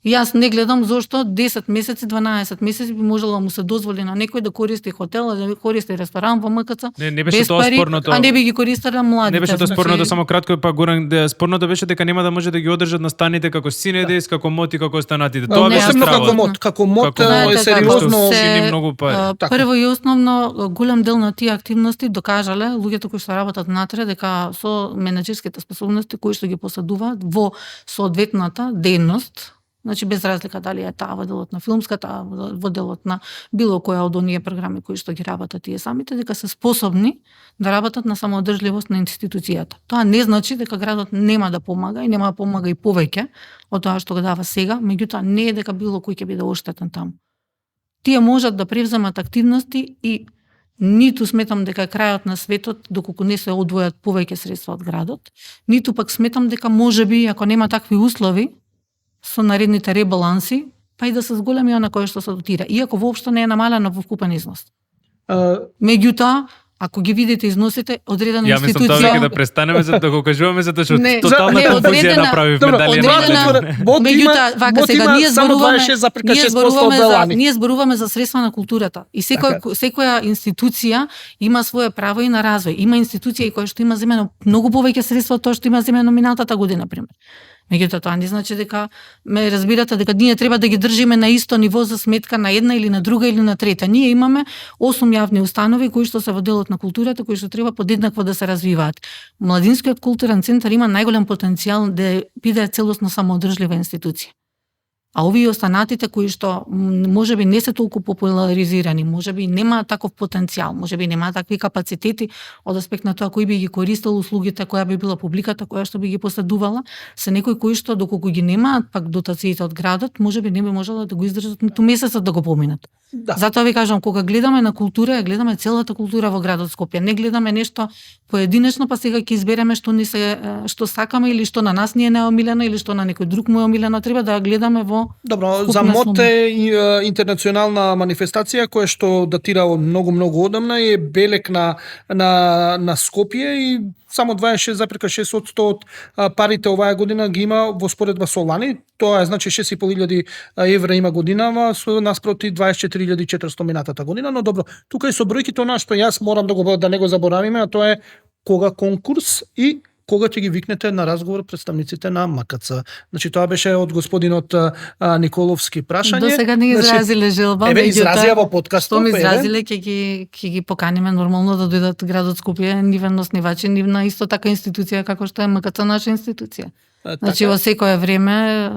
Јас не гледам зошто 10 месеци, 12 месеци би можело да му се дозволи на некој да користи хотел, да користи ресторан во МКЦ. Не беше без тоа пари, спорното. а не би ги користеле младите. Не беше тоа значи... спорното, само кратко, па Горан, спорното беше дека нема да може да ги одржат настаните како Синедес, како Моти, како останатите. Тоа беше стравот. Како мот е сериозно сини многу пари. Прво и основно, голем дел на тие активности докажале луѓето кои што работат внатре дека со менаџерските способности кои што ги поседуваат во соодветната дејност. Значи без разлика дали е таа во делот на филмската, во делот на било која од оние програми кои што ги работат тие самите, дека се способни да работат на самоодржливост на институцијата. Тоа не значи дека градот нема да помага и нема да помага и повеќе од тоа што го дава сега, меѓутоа не е дека било кој ќе биде оштетен таму. Тие можат да превземат активности и ниту сметам дека е крајот на светот доколку не се одвојат повеќе средства од градот, ниту пак сметам дека можеби ако нема такви услови со наредните ребаланси, па и да се зголеми она кое што се дотира, иако воопшто не е намалено во вкупен износ. Меѓутоа, ако ги видите износите, одредена институција... Ја мислам тоа дека да престанеме за да го кажуваме затоа што тотална конфузија направивме дали меѓутоа, вака сега ние зборуваме за средства на културата и секоја институција има свое право и на развој. Има институции кои што има земено многу повеќе средства од тоа што има земено минатата година, пример. Меѓутоа тоа не значи дека ме разбирате дека ние треба да ги држиме на исто ниво за сметка на една или на друга или на трета. Ние имаме 8 јавни установи кои што се во делот на културата, кои што треба подеднакво да се развиваат. Младинскиот културен центар има најголем потенцијал да биде целосно самоодржлива институција. А овие останатите кои што можеби не се толку популаризирани, можеби нема таков потенцијал, можеби нема такви капацитети од аспект на тоа кој би ги користел услугите, која би била публиката, која што би ги поседувала, се некои кои што доколку ги немаат пак дотациите од градот, можеби не би можела да го издржат ниту месецот да го поминат. Да. Затоа ви кажам, кога гледаме на култура, гледаме целата култура во градот Скопје, не гледаме нешто поединечно, па сега ќе избереме што ни се што сакаме или што на нас ни е неомилено или што на некој друг му е омилено, треба да гледаме во... Добро, за МОТ е интернационална манифестација која што датира од многу одамна и е белек на Скопје и само 26,6% од парите оваа година ги има во споредба со лани. Тоа е значи 6.500 евра има годинава наспроти 24.400 минатата година, но добро, тука и со бројките она што јас морам да не го заборавиме, а тоа е кога конкурс и кога ќе ги викнете на разговор представниците на МКЦ. Значи тоа беше од господинот Николовски прашање. До сега не изразиле желба, еве изразија во подкастот. Што ми изразиле ќе ги поканиме нормално да дојдат градот Скопје, нивен основачи, нивна исто така институција како што е МКЦ наша институција. Значи во секое време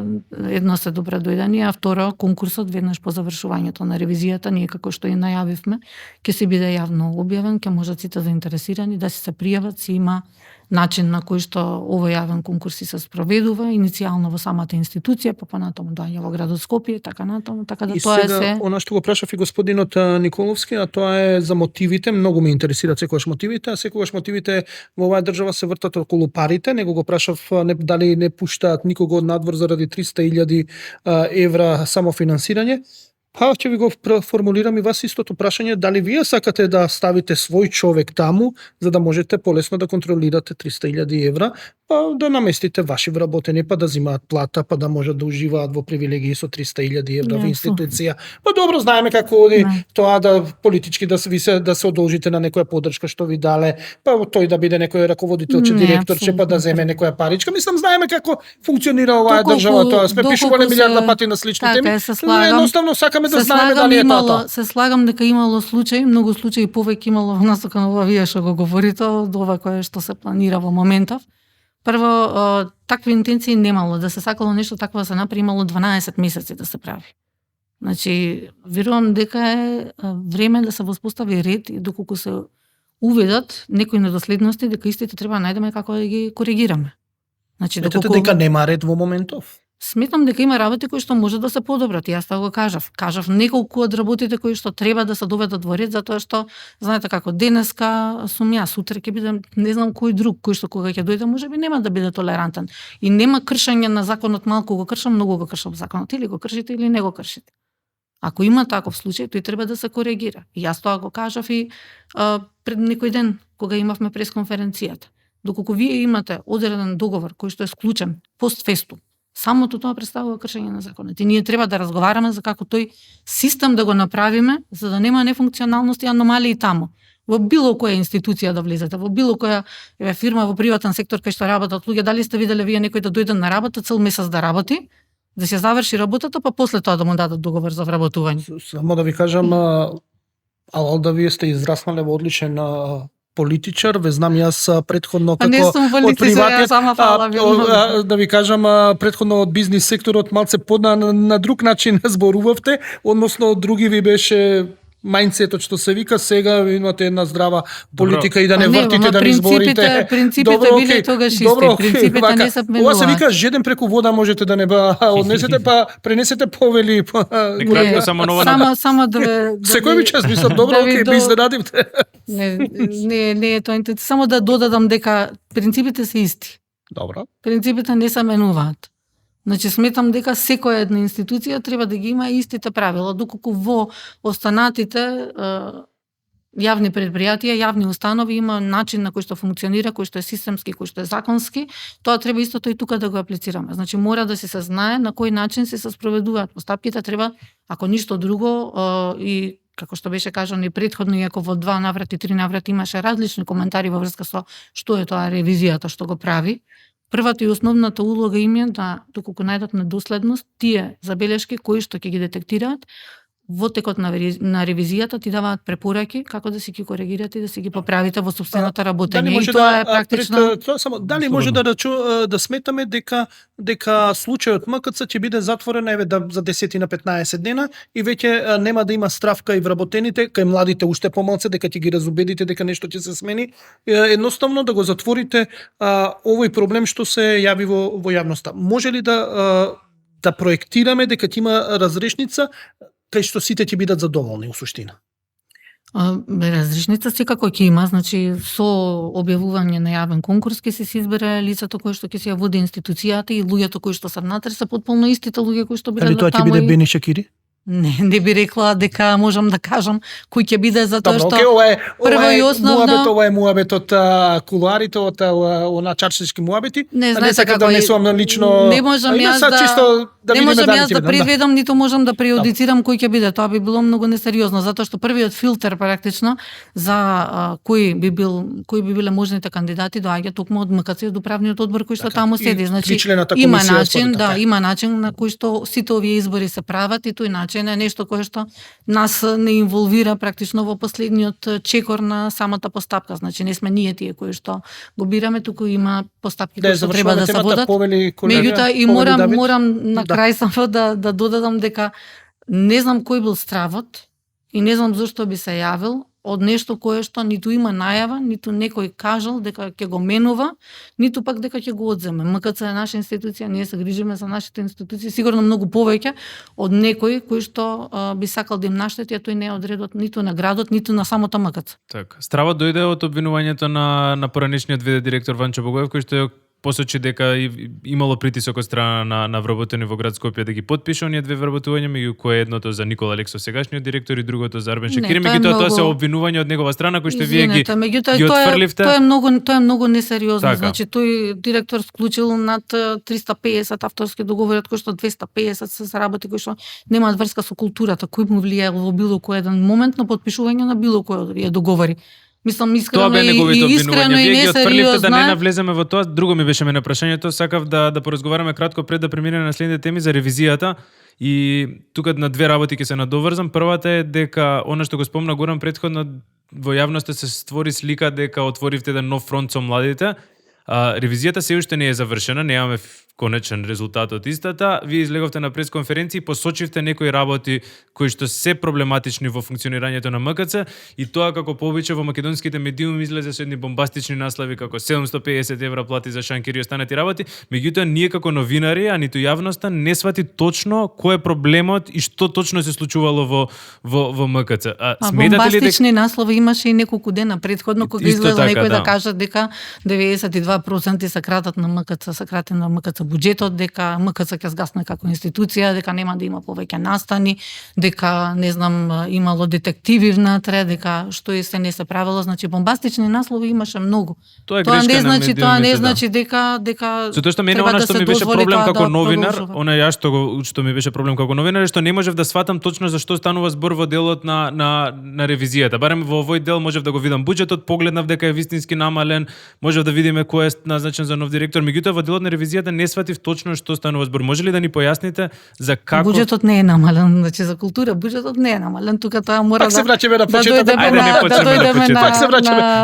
едно се добре дојдени, а второ конкурсот веднаш по завршувањето на ревизијата, ние како што и најавивме, ќе се биде јавно објавен, ќе можат сите заинтересирани да се пријават, си има начин на кој што овој јавен конкурс се спроведува, иницијално во самата институција, па понатаму доаѓа во градот Скопје, така натаму, така да И тоа е сега, се. она што го прашав и господинот Николовски, а тоа е за мотивите, многу ме интересираат секогаш мотивите, а секогаш мотивите во оваа држава се вртат околу парите, него го прашав дали не пуштаат никого од надвор заради 300.000 евра самофинансирање. Па ќе ви го формулирам и вас истото прашање, дали вие сакате да ставите свој човек таму, за да можете полесно да контролирате 300.000 евра, па да наместите ваши вработени, па да зимаат плата, па да можат да уживаат во привилегии со 300.000 евра во институција. Па добро знаеме како оди тоа да политички да се одолжите на некоја поддршка што ви дале, па тој да биде некој раководителче, директорче, па да земе некоја паричка. Мислам знаеме како функционира оваа држава, тоа сме пишувале милиарда пати на слични теми. Едноставно сакаме да знаеме дали е тоа. Се слагам дека имало случаи, многу случаи повеќе имало во насока на ова вие што го говорите, од ова кое што се планира во моментов. Прво, такви интенции немало, да се сакало нешто такво да се направи, имало 12 месеци да се прави. Значи, верувам дека е време да се воспостави ред и доколку се уведат некои недоследности, дека истите треба да најдеме како да ги коригираме. Значи, Сметате дека нема ред во моментов? Сметам дека има работи кои што може да се подобрат. Јас тоа го кажав. Кажав неколку од работите кои што треба да се доведат во ред, затоа што знаете како денеска сум јас, утре ќе бидам не знам кој друг, кој што кога ќе дојде можеби нема да биде толерантен. И нема кршење на законот, малку го кршам, многу го кршам законот, или го кршите или не го кршите. Ако има таков случај, тој треба да се коригира. И јас тоа го кажав и пред некој ден кога имавме пресконференцијата. Доколку вие имате одреден договор кој што е склучен постфестум, самото тоа представува кршење на законот. И ние треба да разговараме за како тој систем да го направиме, за да нема нефункционалности и аномалии таму. Во било која институција да влезете, во било која фирма во приватен сектор кај што работат луѓе, дали сте виделе вие некој да дојде на работа цел месец да работи, да се заврши работата, па после тоа да му дадат договор за вработување. Само да ви кажам, да вие сте израснале во одличен политичар, ве знам јас предходно како од приватниот, да ви кажам предходно од бизнис секторот малце на друг начин зборувавте, односно од други ви беше мајндсетот што се вика, сега имате една здрава политика и да не вртите, да не изборите. Принципите биле тогаш исти, принципите не се менуваат. Ова се вика жеден преку вода можете да не однесете, па пренесете повели. Само да секој ми час мислам, добро, окей, би изненадивте. Не е тоа интенција, само да додадам дека принципите се исти. Добро. Принципите не се менуваат. Значи, сметам дека секоја една институција треба да ги има истите правила, доколку во останатите јавни предпријатија, јавни установи има начин на кој што функционира, кој што е системски, кој што е законски, тоа треба истото и тука да го аплицираме. Значи, мора да се знае на кој начин се спроведуваат постапките, треба, ако ништо друго, и како што беше кажано и претходно, иако во 2 наврати, 3 наврати имаше различни коментари во врска со што е тоа ревизијата што го прави. Првата и основната улога им е да, доколку најдат недоследност, тие забелешки кои што ќе ги детектираат, во текот на ревизијата ти даваат препораки како да си ги коригирате и да си ги поправите во собственото работење. И тоа е практично. Дали може да сметаме дека случајот МКЦ ќе биде затворен за 10 на 15 дена и веќе нема да има стравка и вработените, кај младите уште помалце, дека ќе ги разубедите дека нешто ќе се смени, едноставно да го затворите овој проблем што се јави во јавноста. Може ли да проектираме дека ќе има разрешница кај што сите ќе бидат задоволни, у суштина? Разрешница секако ќе има, значи со објавување на јавен конкурс ќе се избере лицето кој што ќе се ја води институцијата и луѓето кои што се внатре се потполно истите луѓе кои што бидат таму. Дали тоа ќе биде Бени Шакири? Не би рекла дека можам да кажам кој ќе биде, затоа што прво и основно ова е муабетот кулуарите од она чаршички муабети. Не сакам да несувам на лично. Не можам јас да предвидам, ниту можам да преюдицирам кој ќе биде. Тоа би било многу несериозно, затоа што првиот филтер практично за кои би биле можните кандидати доаѓа токму од МКЦ, од управниот одбор кој што таму седи. Значи има начин на кој што сите овие избори се прават и тој начин значи не е нешто кое што нас не инволвира практично во последниот чекор на самата постапка, значи не сме ние тие кои што го бираме, туку има постапки кои што треба да се водат. Повели колега. Меѓутоа и повели Давид. морам на крај само да додадам дека не знам кој бил стравот и не знам зашто би се јавил од нешто кое што ниту има најава, ниту некој кажал дека ќе го менува, ниту пак дека ќе го одземе. МКЦ е наша институција, ние се грижиме за нашите институции, сигурно многу повеќе од некој кој што би сакал да им наштети, а тој не е од редот ниту на градот, ниту на самото МКЦ. Така. Стравот дојде од обвинувањето на поранешниот ВД директор Ванчо Богоев, кој што посочи дека имало притисок од страна на вработени во град Скопје да ги потпише оние две вработувања, меѓу кои едното за Никола Алексов, сегашниот директор, и другото за Арбен Шакири, меѓутоа тоа се обвинувања од негова страна кои што вие ги отфрливте. Тоа е многу несериозно. Така. Значи тој директор склучил над 350 авторски договори, од кои што 250 се работи кои што немаат врска со културата, кој му влијае во било кој еден момент на потпишување на било кој договори. Мислам искрено и искрено и Вие ги отфрливте да не несериозно. навлеземе во тоа. Друго ми беше мене прашањето, сакав да поразговараме кратко пред да преминеме на следните теми за ревизијата. И тука на две работи ќе се надоврзам. Првата е дека она што го спомна Горан претходно, во јавноста се створи слика дека отворивте еден нов фронт со младите. Ревизијата се уште не е завршена, немаме конечен резултат од истата. Вие излеговте на пресконференција и посочивте некои работи кои што се проблематични во функционирањето на МКЦ, и тоа како повеќе во македонските медиуми излезе со едни бомбастични наслови како 750 евра плати за Шанкири и останати работи, меѓутоа ние како новинари, а ниту јавноста не свати точно кој е проблемот и што точно се случувало во МКЦ. Бомбастични наслови имаше и неколку дена претходно кога излезе така, некој да каже дека 92% се кратат на МКЦ, се крати на МКЦ буџетот, дека МКЦ ќе згасне како институција, дека нема да има повеќе настани, дека не знам имало детективи внатре, дека што и се не се правело, значи бомбастични наслови имаше многу. Тоа не значи дека затоа што мене она што ми беше проблем како новинар, што ми беше проблем како новинар е што не можев да сватам точно за што станува збор во делот на ревизијата. Барем во овој дел можев да го видам буџетот, погледнав дека е вистински намален, можев да видиме кој е назначен за нов директор, меѓутоа во делот на ревизијата не сватив точно што станува збор. Може ли да ни појасните за како буџетот не е намален, значи за култура буџетот не е намален, тука тоа мора Пак се враќаме на почеток.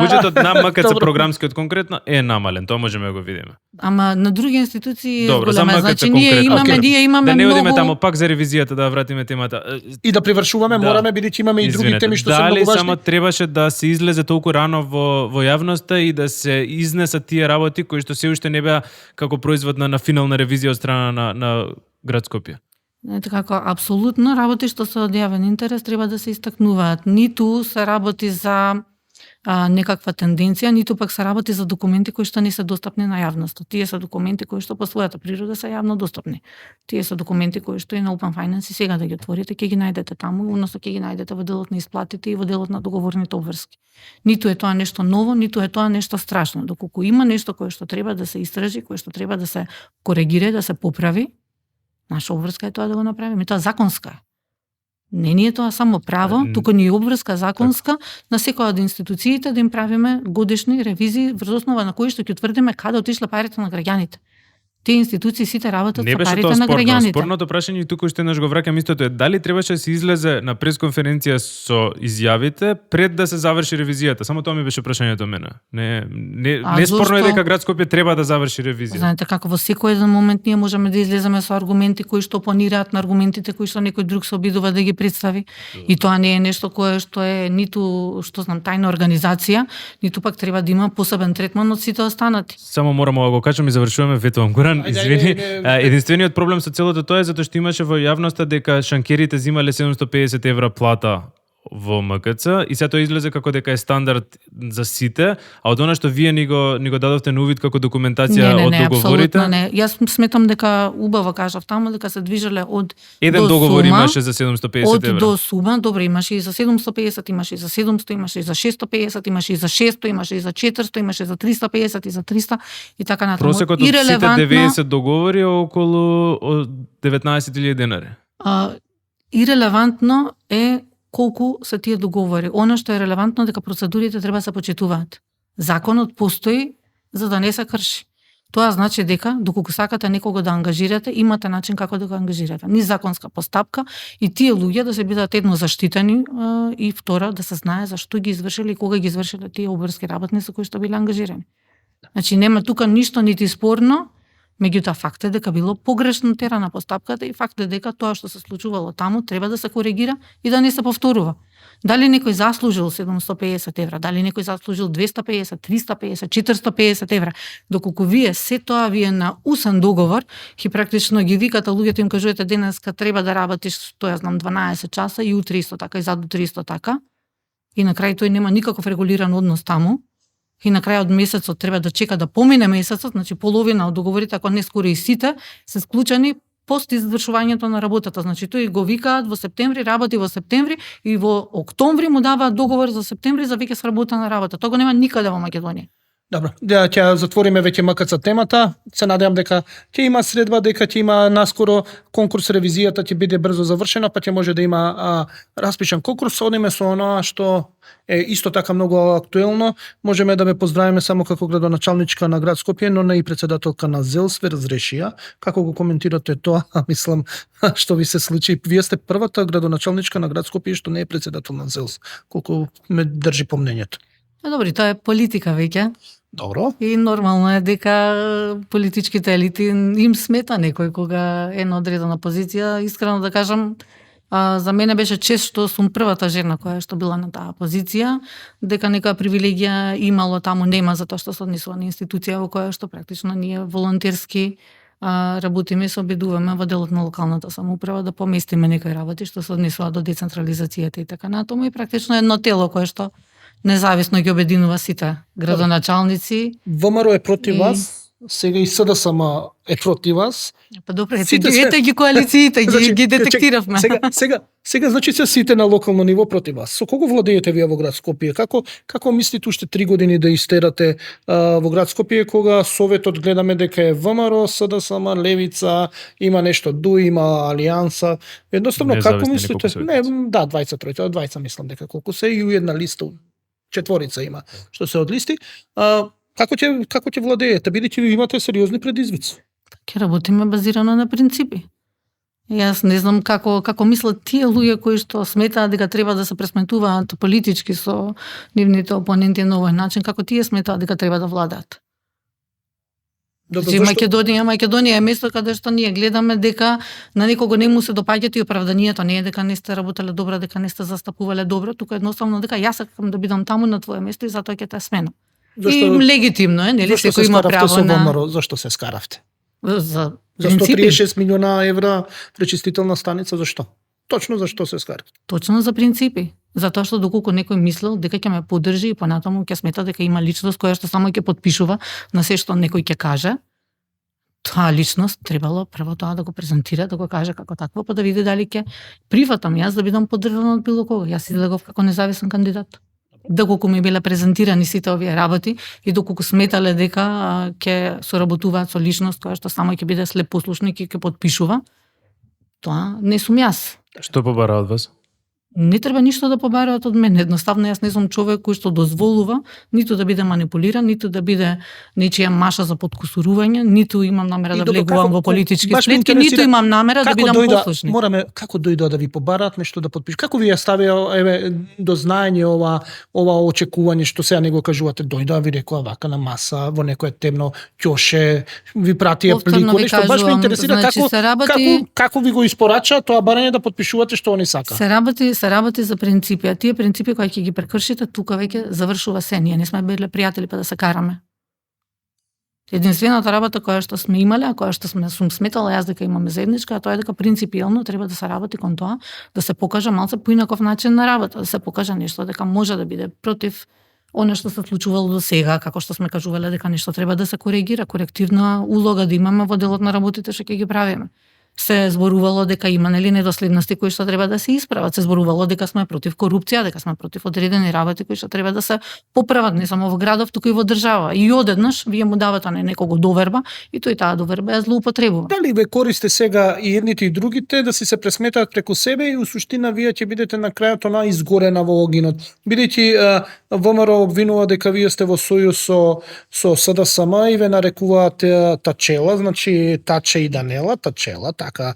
Буџетот на МКЦ програмскиот конкретно е намален, тоа можеме да го видиме. Ама на други институции добро, за голема, МКЦ значи конкретно. ние имаме да не одиме многу... таму пак за ревизијата, да вратиме темата. И да привршуваме, мораме бидејќи имаме и други теми што се многу важни. Дали само требаше да се излезе толку рано во јавноста и да се изнесат тие работи кои што се уште не беа како производ на финална ревизија од страна на град Скопје? Како апсолутно работи што се од јавен интерес треба да се истакнуваат. Ниту се работи за некаква тенденција, ниту пак се работи за документи кои што не се достапни на јавноста. Тие се документи кои што по својата природа се јавно достапни. Тие се документи кои што и на Open Finance и сега да ги отворите, ќе ги најдете таму, односно ќе ги најдете во делот на исплатите и во делот на договорните обврски. Ниту е тоа нешто ново, ниту е тоа нешто страшно. Доколку има нешто кое што треба да се истражи, кое што треба да се коригира, да се поправи, наша обврска е тоа да го направиме. Тоа законска е. Не ни е тоа само право, туку ни е обврска законска на секоја од институциите да им правиме годишни ревизии врз основа на кои што ќе утврдиме каде отишле парите на граѓаните. Тие институции сите работат со парите на граѓаните. Спорното прашање и туку уште еднаш го враќам истото е дали требаше да се излезе на пресконференција со изјавите пред да се заврши ревизијата. Само тоа ми беше прашањето мене. Не спорно е дека град Скопје треба да заврши ревизија. Знаете како во секој еден момент ние можеме да излеземе со аргументи кои што опонираат на аргументите кои што некој друг се обидува да ги представи. И тоа не е нешто кое што е ниту што знам тајна организација, ниту пак треба да има посебен третман од сите останати. Само морам да го кажам и завршуваме, ветувам Горан. Извини, единствениот проблем со целото тоа е затоа што имаше во јавноста дека шанкерите земале 750 евра плата во МКЦ и се тоа излезе како дека е стандард за сите, а од она што вие ни го дадовте на увид како документација од договорите. Не, јас сметам дека убаво кажав таму дека се движеле од еден договор имаше за 750 евра. Од до сума, добро, имаше и за 750, имаше и за 700, имаше и за 650, имаше и за 600, имаше и за 400, имаше и за 350 и за 300 и така натаму. Просекот од сите 90 договори е околу 19.000 денари. Ирелевантно е колку се тие договори. Оно што е релевантно дека процедурите треба да се почитуваат. Законот постои за да не се крши. Тоа значи дека доколку сакате некого да ангажирате, имате начин како да го ангажирате. Ни законска постапка и тие луѓе да се бидат едно заштитени и второ да се знае зашто ги извршиле и кога ги извршиле тие обврски работници кои што биле ангажирани. Значи нема тука ништо нити спорно, меѓутоа факт е дека било погрешно терана постапката и факт е дека тоа што се случувало таму треба да се коригира и да не се повторува. Дали некој заслужил 750 евра, дали некој заслужил 250, 350, 450 евра, доколку вие се тоа ви е на усен договор, и практично ги викате луѓето им кажувате денеска треба да работиш, што ја знам, 12 часа и утре исто така и задутре исто така, и на крај тој нема никаков регулиран однос таму, и на крај од месецот треба да чека да помине месецот, значи половина од договорите, ако не скоро и сите, се склучени пост извршувањето на работата. Значи тој го викаат во септември, работи во септември и во октомври му даваат договор за септември за веќе сработена работа. Тоа го нема никаде во Македонија. Добро, да ќе затвориме веќе МКЦ темата. Се надевам дека ќе има средба, дека ќе има наскоро конкурс, ревизијата ќе биде брзо завршена, па ќе може да има распишан конкурс. Одиме со оноа што е исто така многу актуелно. Можеме да ме поздравиме само како градоначалничка на град Скопје, но не и председателка на ЗЕЛС ве разрешија. Како го коментирате тоа? Мислам што ви се случи. Вие сте првата градоначалничка на град Скопје што не е председател на ЗЕЛС. Колку ме држи помнењето. Добри, тоа е политика веќе. Добро. И нормално е дека политичките елити им смета некој кога е на одредена позиција. Искрено да кажам, за мене беше чест што сум првата жена која што била на таа позиција, дека некоја привилегија имало таму нема, затоа што се однесува на институција во која што практично ние волонтерски работиме, се обидуваме во делот на локалната самоуправа да поместиме некои работи што се однесува до децентрализацијата и така натаму, и практично едно тело кое што независно ги обединува сите градоначалници. ВМРО е против вас, сега и СДСМ е против вас. Па добре, ете ги коалициите, ги детектиравме. Сега значи се сите на локално ниво против вас. Со кого владеете вие во град Скопје? Како мислите уште 3 години да истерате во град Скопје, кога Советот гледаме дека е ВМРО, СДСМ, Левица, има нешто ДУ, има Алијанса. Едноставно како мислите? Не, да, 20 мислам дека колку се и една листа, четворица има што се од листи. Како ќе владеете, бидејќи ви имате сериозни предизвици? Ќе работиме базирано на принципи. Јас не знам како мислат тие луѓе кои што сметаат дека треба да се пресметуваат политички со нивните опоненти на овој начин, како тие сметаат дека треба да владаат. Македонија е место каде што ние гледаме дека на некого не му се допаѓаат и оправданието не е дека не сте работеле добро, дека не сте застапувале добро, тука едноставно дека јас сакам да бидам таму на твое место и затоа ќе те сменам. И легитимно е, нели, секој има право на... Зашто се скаравте? За 136 милиона евра пречистителна станица, зашто? Точно зашто се скаравте? Точно за принципи. Затоа што доколку некој мислел дека ќе ме поддржи и понатаму ќе смета дека има личност која што само ќе потпишува на се што некој ќе каже, таа личност требало прво тоа да го презентира, да го каже како такво, па да види дали ќе прифатам јас да бидам поддржана од било кого. Јас излегов како независен кандидат. Доколку ми биле презентирани сите овие работи и доколку сметале дека ќе соработуваат со личност која што само ќе биде слеп послушник и ќе потпишува, тоа не сум јас. Што побара од вас? Не треба ништо да побараат од мене. Едноставно јас не сум човек кој што дозволува ниту да биде манипулиран, ниту да биде нечија маша за подкусурување, ниту имам намера да влегувам во политички сплетки, ниту имам намера да бидам послушник. Мораме како дојдоа да ви побараат нешто да потпишат? Како ви ја ставија до знаење ова очекување што сега не го кажувате? Дојдоа ви рекоа вака на маса во некое темно ќоше, ви пратија плико, нешто баш ме интересира како ви го испорача тоа барање да потпишувате што они сака. Се работи за принципи, а тие принципи кои ќе ги прекршите, тука веќе завршува се. Ние не сме биле пријатели па да се караме. Единствената работа која што сме имале, а која што сум сметала јас дека имаме заедничка, тоа е дека принципиелно треба да се работи кон тоа, да се покаже малце поинаков начин на работа, да се покаже нешто дека може да биде против оно што се случувало до сега, како што сме кажувале дека нешто треба да се коригира, корективна улога да имаме во делот на работите што ќе ги правиме. Се зборувало дека има недоследности кои што треба да се исправат, се зборувало дека сме против корупција, дека сме против одредени работи кои што треба да се поправат не само во градов, туку и во држава. И одеднаш вие му давате на некого доверба и тој таа доверба ја злоупотребува. Дали ве користите сега и едните и другите да си се пресметаат преку себе и у суштина вие ќе бидете на крајот она изгорена во огинот, бидејќи ВМРО обвинува дека вие сте во сојуз со СДСМ и ве нарекуваат Тачела, значи Таче и Данела, Тачела, така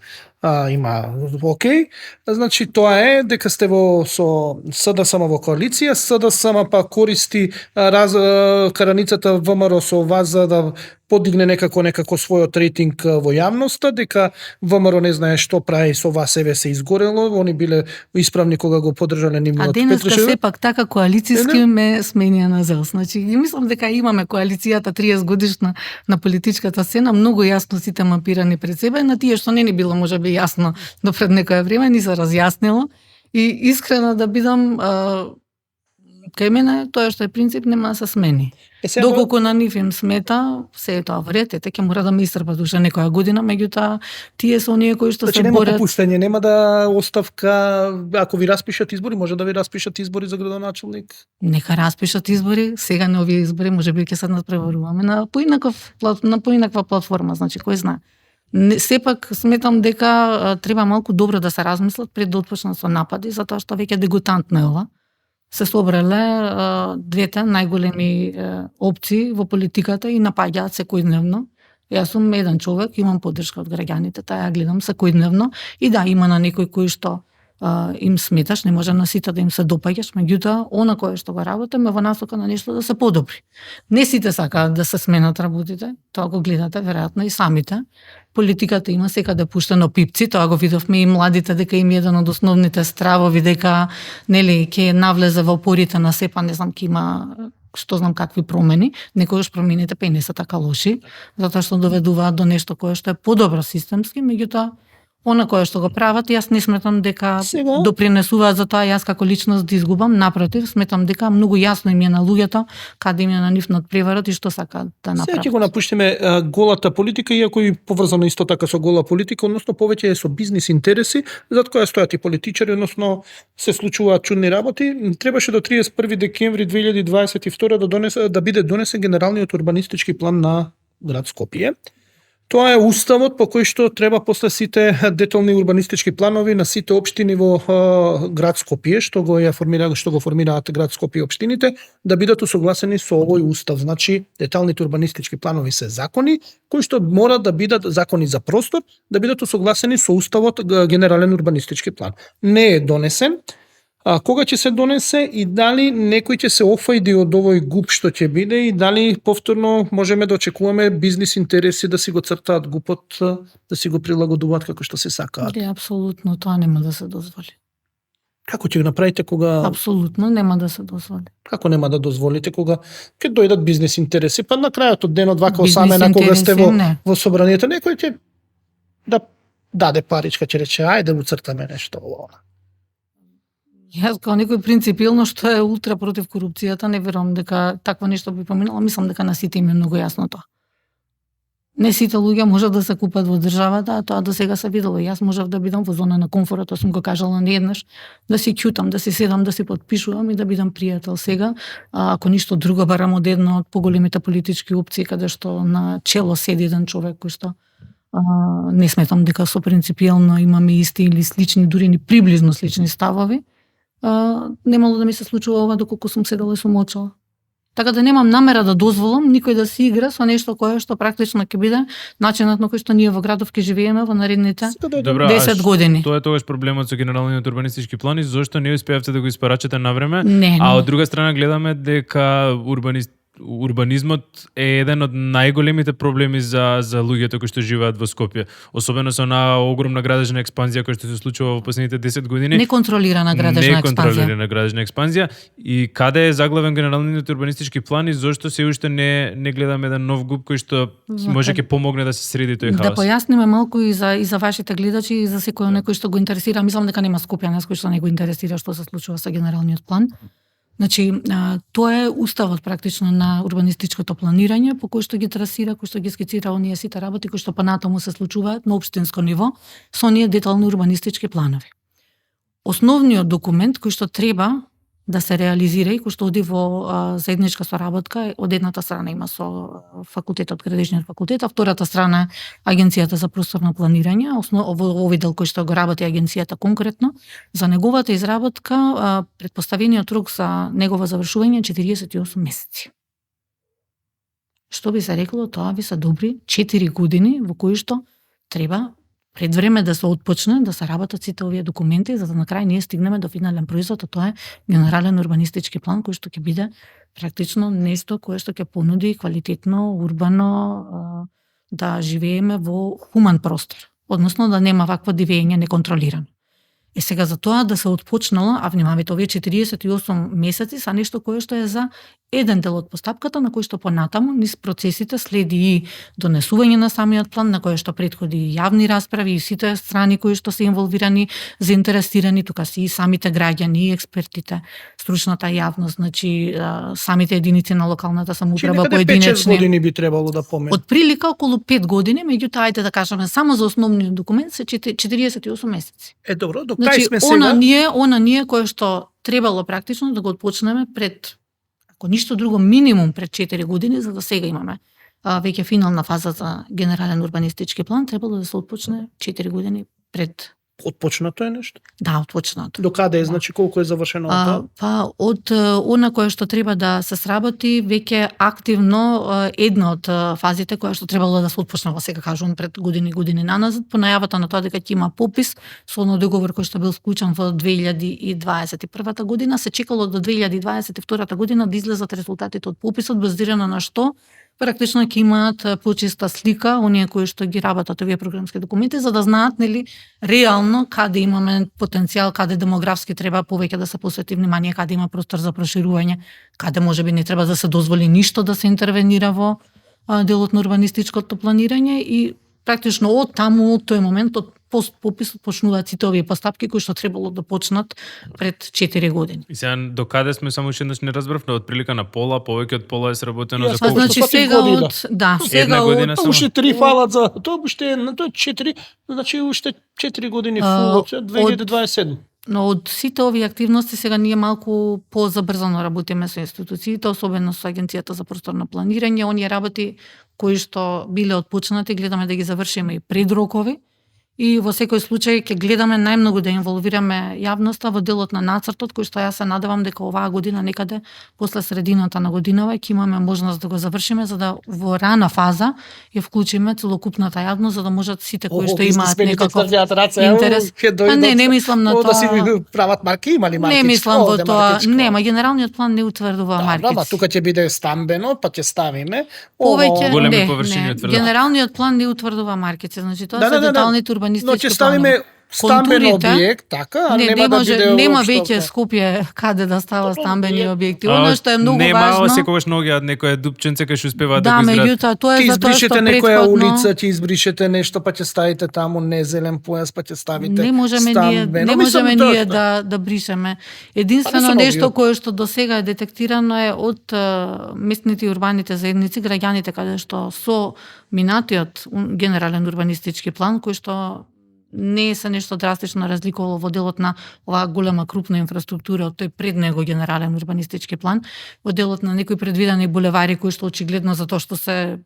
има окей. Значи тоа е дека сте со СДСМ во коалиција, СДСМ па користи караницата ВМРО со вас за да подигне некако својот рейтинг во јавноста, дека ВМРО не знае што прави со вас, еве се изгорело, они биле исправни кога го поддржале нивниот А денеска Петрушев. сепак така коалициски ме сменија на ЗЕЛС. Значи, мислам дека имаме коалицијата 30 годишна на политичката сцена, многу јасно сите мапирани пред себе, на тие што не ни било можеби јасно до пред некое време, ни се разјаснило. И искрено да бидам, кај мене тоа што е принцип нема да се смени. Доколку на нив им смета, се е тоа вред, ќе мора да ме истрпат уште некоја година, меѓутоа тие се оние кои што Значи се нема борат. попуштање, нема да оставка, ако ви распишат избори, може да ви распишат избори за градоначелник. Нека распишат избори, сега на овие избори можеби ќе се надпреваруваме на поинаква платформа, значи кој знае. Сепак сметам дека треба малку добро да се размислат пред да отпочнат со напади, затоа што веќе дегутантно е ова. Се собрале двете најголеми опции во политиката и напаѓаат секојдневно. Јас сум еден човек, имам поддршка од граѓаните, таа ја гледам секојдневно и да, има на некои кои што им сметаш, не може на сите да им се допаѓаш, меѓутоа, она кое што го работиме во насока на нешто да се подобри. Не сите сакаат да се сменат работите, тоа го гледате веројатно и самите. Политиката има секаде пуштено пипци, тоа го видовме и младите дека им еден од основните стравови дека нели ќе навлезе во порите на СЕПА, не знам ќе има што знам какви промени, некогаш промените па и не се така лоши, затоа што доведуваат до нешто кое што е подобро системски, меѓутоа она кое што го прават, јас не сметам дека Сега? допринесуваат за тоа јас како личност да изгубам, напротив, сметам дека многу јасно им е на луѓето каде им е на нив надпреварот и што сакаат да Сега направат. ќе го напуштиме голата политика, иако и поврзано исто така со гола политика, односно повеќе е со бизнис интереси, зад која стојат и политичари, односно се случуваат чудни работи. Требаше до 31 декември 2022 да биде донесен генералниот урбанистички план на град Скопје. Тоа е уставот по кој што треба после сите детални урбанистички планови на сите општини во град Скопје, што го формираат град Скопје општините, да бидат усогласени со овој устав. Значи, деталните урбанистички планови се закони кои што мора да бидат закони за простор, да бидат усогласени со уставот генерален урбанистички план. Не е донесен. Кога ќе се донесе и дали некој ќе се офајди од овој ГУП што ќе биде и дали повторно можеме да очекуваме бизнис интереси да си го цртаат ГУПот, да си го прилагодуваат како што се сакаат. Апсолутно, тоа нема да се дозволи. Како ќе го направите кога Апсолутно нема да се дозволи. како нема да дозволите кога ќе дојдат бизнис интереси, па на крајот од денот вака Бизнис осамена кога сте интереси, не. во собранието некој ќе да даде паричка, ќе рече ајде уцртаме нешто ово. Јас како некој принципилно што е ултра против корупцијата, не верувам дека такво нешто би поминало, мислам дека на сите им е многу јасно тоа. Не сите луѓе можат да се купат во државата, а тоа до сега се видело. Јас можев да бидам во зона на комфорот, тоа сум го кажала нееднаш, да си ќутам, да си седам, да си подпишувам и да бидам пријател сега. Ако ништо друго, барам од една од поголемите политички опции каде што на чело седи еден човек кој што не сметам дека со принципијално имаме исти или слични, дури ни приблизно слични ставови. Немало да ми се случува ова доколку сум седела и сум молчала. Така да немам намера да дозволам никој да си игра со нешто кое што практично ќе биде начинот на кој што ние во градов ќе живееме во наредните Добро, 10 години. Тоа е тогаш проблемот со генералниот урбанистички план и зошто не успеавте да го испарачате на време. Не, А од друга страна гледаме дека урбанизмот е еден од најголемите проблеми за луѓето кои што живеат во Скопје. Особено со на огромна градежна експанзија која што се случува во последните 10 години. Неконтролирана градежна експанзија. Неконтролирана градежна експанзија. И каде е заглавен генералниот урбанистички план и зошто се уште не гледаме еден нов ГУП кој што може ќе помогне да се среди тој Да хаос? појасниме малку и за вашите гледачи и за секој некој што го интересира. Мислам дека нема скопјанец кој што не го интересира што се случува со генералниот план. Значи, тоа е уставот практично на урбанистичкото планирање, по кој што ги трасира, кој што ги скицира оние сите работи кои што понатаму се случуваат на општинско ниво со оние детални урбанистички планови. Основниот документ кој што треба да се реализира и кој што оди во заедничка соработка, од едната страна има со факултетот, градежниот факултет, а втората страна Агенцијата за просторно планирање, во овој дел кој што го работи агенцијата конкретно, за неговата изработка претпоставениот рок за негово завршување е 48 месеци. Што би се рекло, тоа би се добри 4 години во кои што треба пред време да се отпочне, да се работат сите овие документи, за да на крај ние стигнеме до финален производ, а тоа е генерален урбанистички план кој што ќе биде практично нешто кое што ќе понуди квалитетно, урбано да живееме во хуман простор, односно да нема вакво дивење неконтролирано. И сега за тоа да се отпочнало, а внимавајте, овие 48 месеци са нешто кое што е за еден дел од постапката, на кој што понатаму низ процесите следи и донесување на самиот план, на кој што претходи и јавни расправи и сите страни кои што се инволвирани, заинтересирани, тука си и самите граѓани, и експертите, стручната јавност, значи самите единици на локалната самоуправа поединечни. 5-6 години би требало да помине. Од прилика околу 5 години, меѓутоа ајде да кажеме само за основниот документ се 48 месеци. Добро, до Значи, кај сме сега? она ние кој што требало практично да го отпочнеме пред, ако ништо друго, минимум пред 4 години, за да сега имаме веќе финална фаза за генерален урбанистички план, требало да се отпочне 4 години пред. Отпочнато е нешто? Да, отпочнато. До каде е, значи колку е завршено тоа? Па од она кое што треба да се сработи, веќе активно една од фазите која што требало да се отпочне, во сега кажувам пред години наназад, по најавата на тоа дека ќе има попис со оној договор кој што бил склучен во 2021 година, се чекало до 2022 година да излезат резултатите од пописот, базирано на што практично ќе имаат почиста слика оние кои што ги работат овие програмски документи, за да знаат нели реално каде имаме потенцијал, каде демографски треба повеќе да се посвети внимание, каде има простор за проширување, каде можеби не треба да се дозволи ништо да се интервенира во делот на урбанистичкото планирање и практично од таму, од тој момент, од пописот почнуваат сите овие постапки кои што требало да почнат пред 4 години. И сега до каде сме, само уште еднаш не разбрав, од прилика на пола, повеќе од пола е сработено за Па, колку? Значи сега од Една година Тоа уште 3 фалат за тоа уште тоа 4, значи уште 4 години фулот 2027. Но од сите овие активности сега ние малку позабрзано работиме со институциите, особено со Агенцијата за просторно планирање, оние работи кои што биле отпочнати, гледаме да ги завршиме и пред рокови. И во секој случај ќе гледаме најмногу да инволвираме јавноста во делот на нацртот, кој што јас се надевам дека оваа година некаде после средината на годинава ќе имаме можност да го завршиме, за да во рана фаза ја вклучиме целокупната јавност, за да можат сите кои што имаат некаков интерес. Не мислам на тоа. Да си прават марки, имали марки. Не мислам во тоа. Нема, генералниот план не утврдува марки. Да, тука ќе биде стамбено, па ќе ставиме. Повеќе големи површини утврдува. Генералниот план не утврдува маркици, значи тоа се деталните урбанистички но ќе ставиме стамбен објект, така, а нема да биде нема веќе Скопје каде да става стамбени објекти. Оно што е многу нема, важно. Нема секогаш многу некоја дупченце кај што успеваат да го изградат. Меѓутоа тоа е затоа што избришете некоја улица, ќе избришете нешто, па ќе ставите таму незелен појас, па ќе ставите не можеме ние да бришеме. Единствено нешто кое што досега е детектирано е од местните и урбаните заедници, граѓаните каде што со минатиот генерален урбанистички план кој што не се нешто драстично разликувало во делот на оваа голема крупна инфраструктура од тој пред него генерален урбанистички план, во делот на некои предвидени булевари кои што очигледно за тоа што се,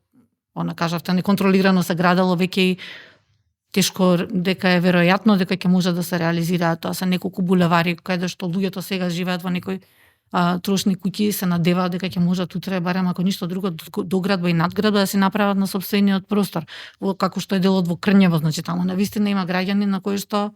кажавте, неконтролирано се градело, веќе и тешко дека е веројатно дека ќе може да се реализираат. Тоа се неколку булевари каде што луѓето сега живеат во некои трошни куќи, се надеваат дека ќе можат утре, барем ако ништо друго, доградба и надградба да се направат на сопствениот простор, како што е делот во Крњево, значи таму навистина има граѓани на кои што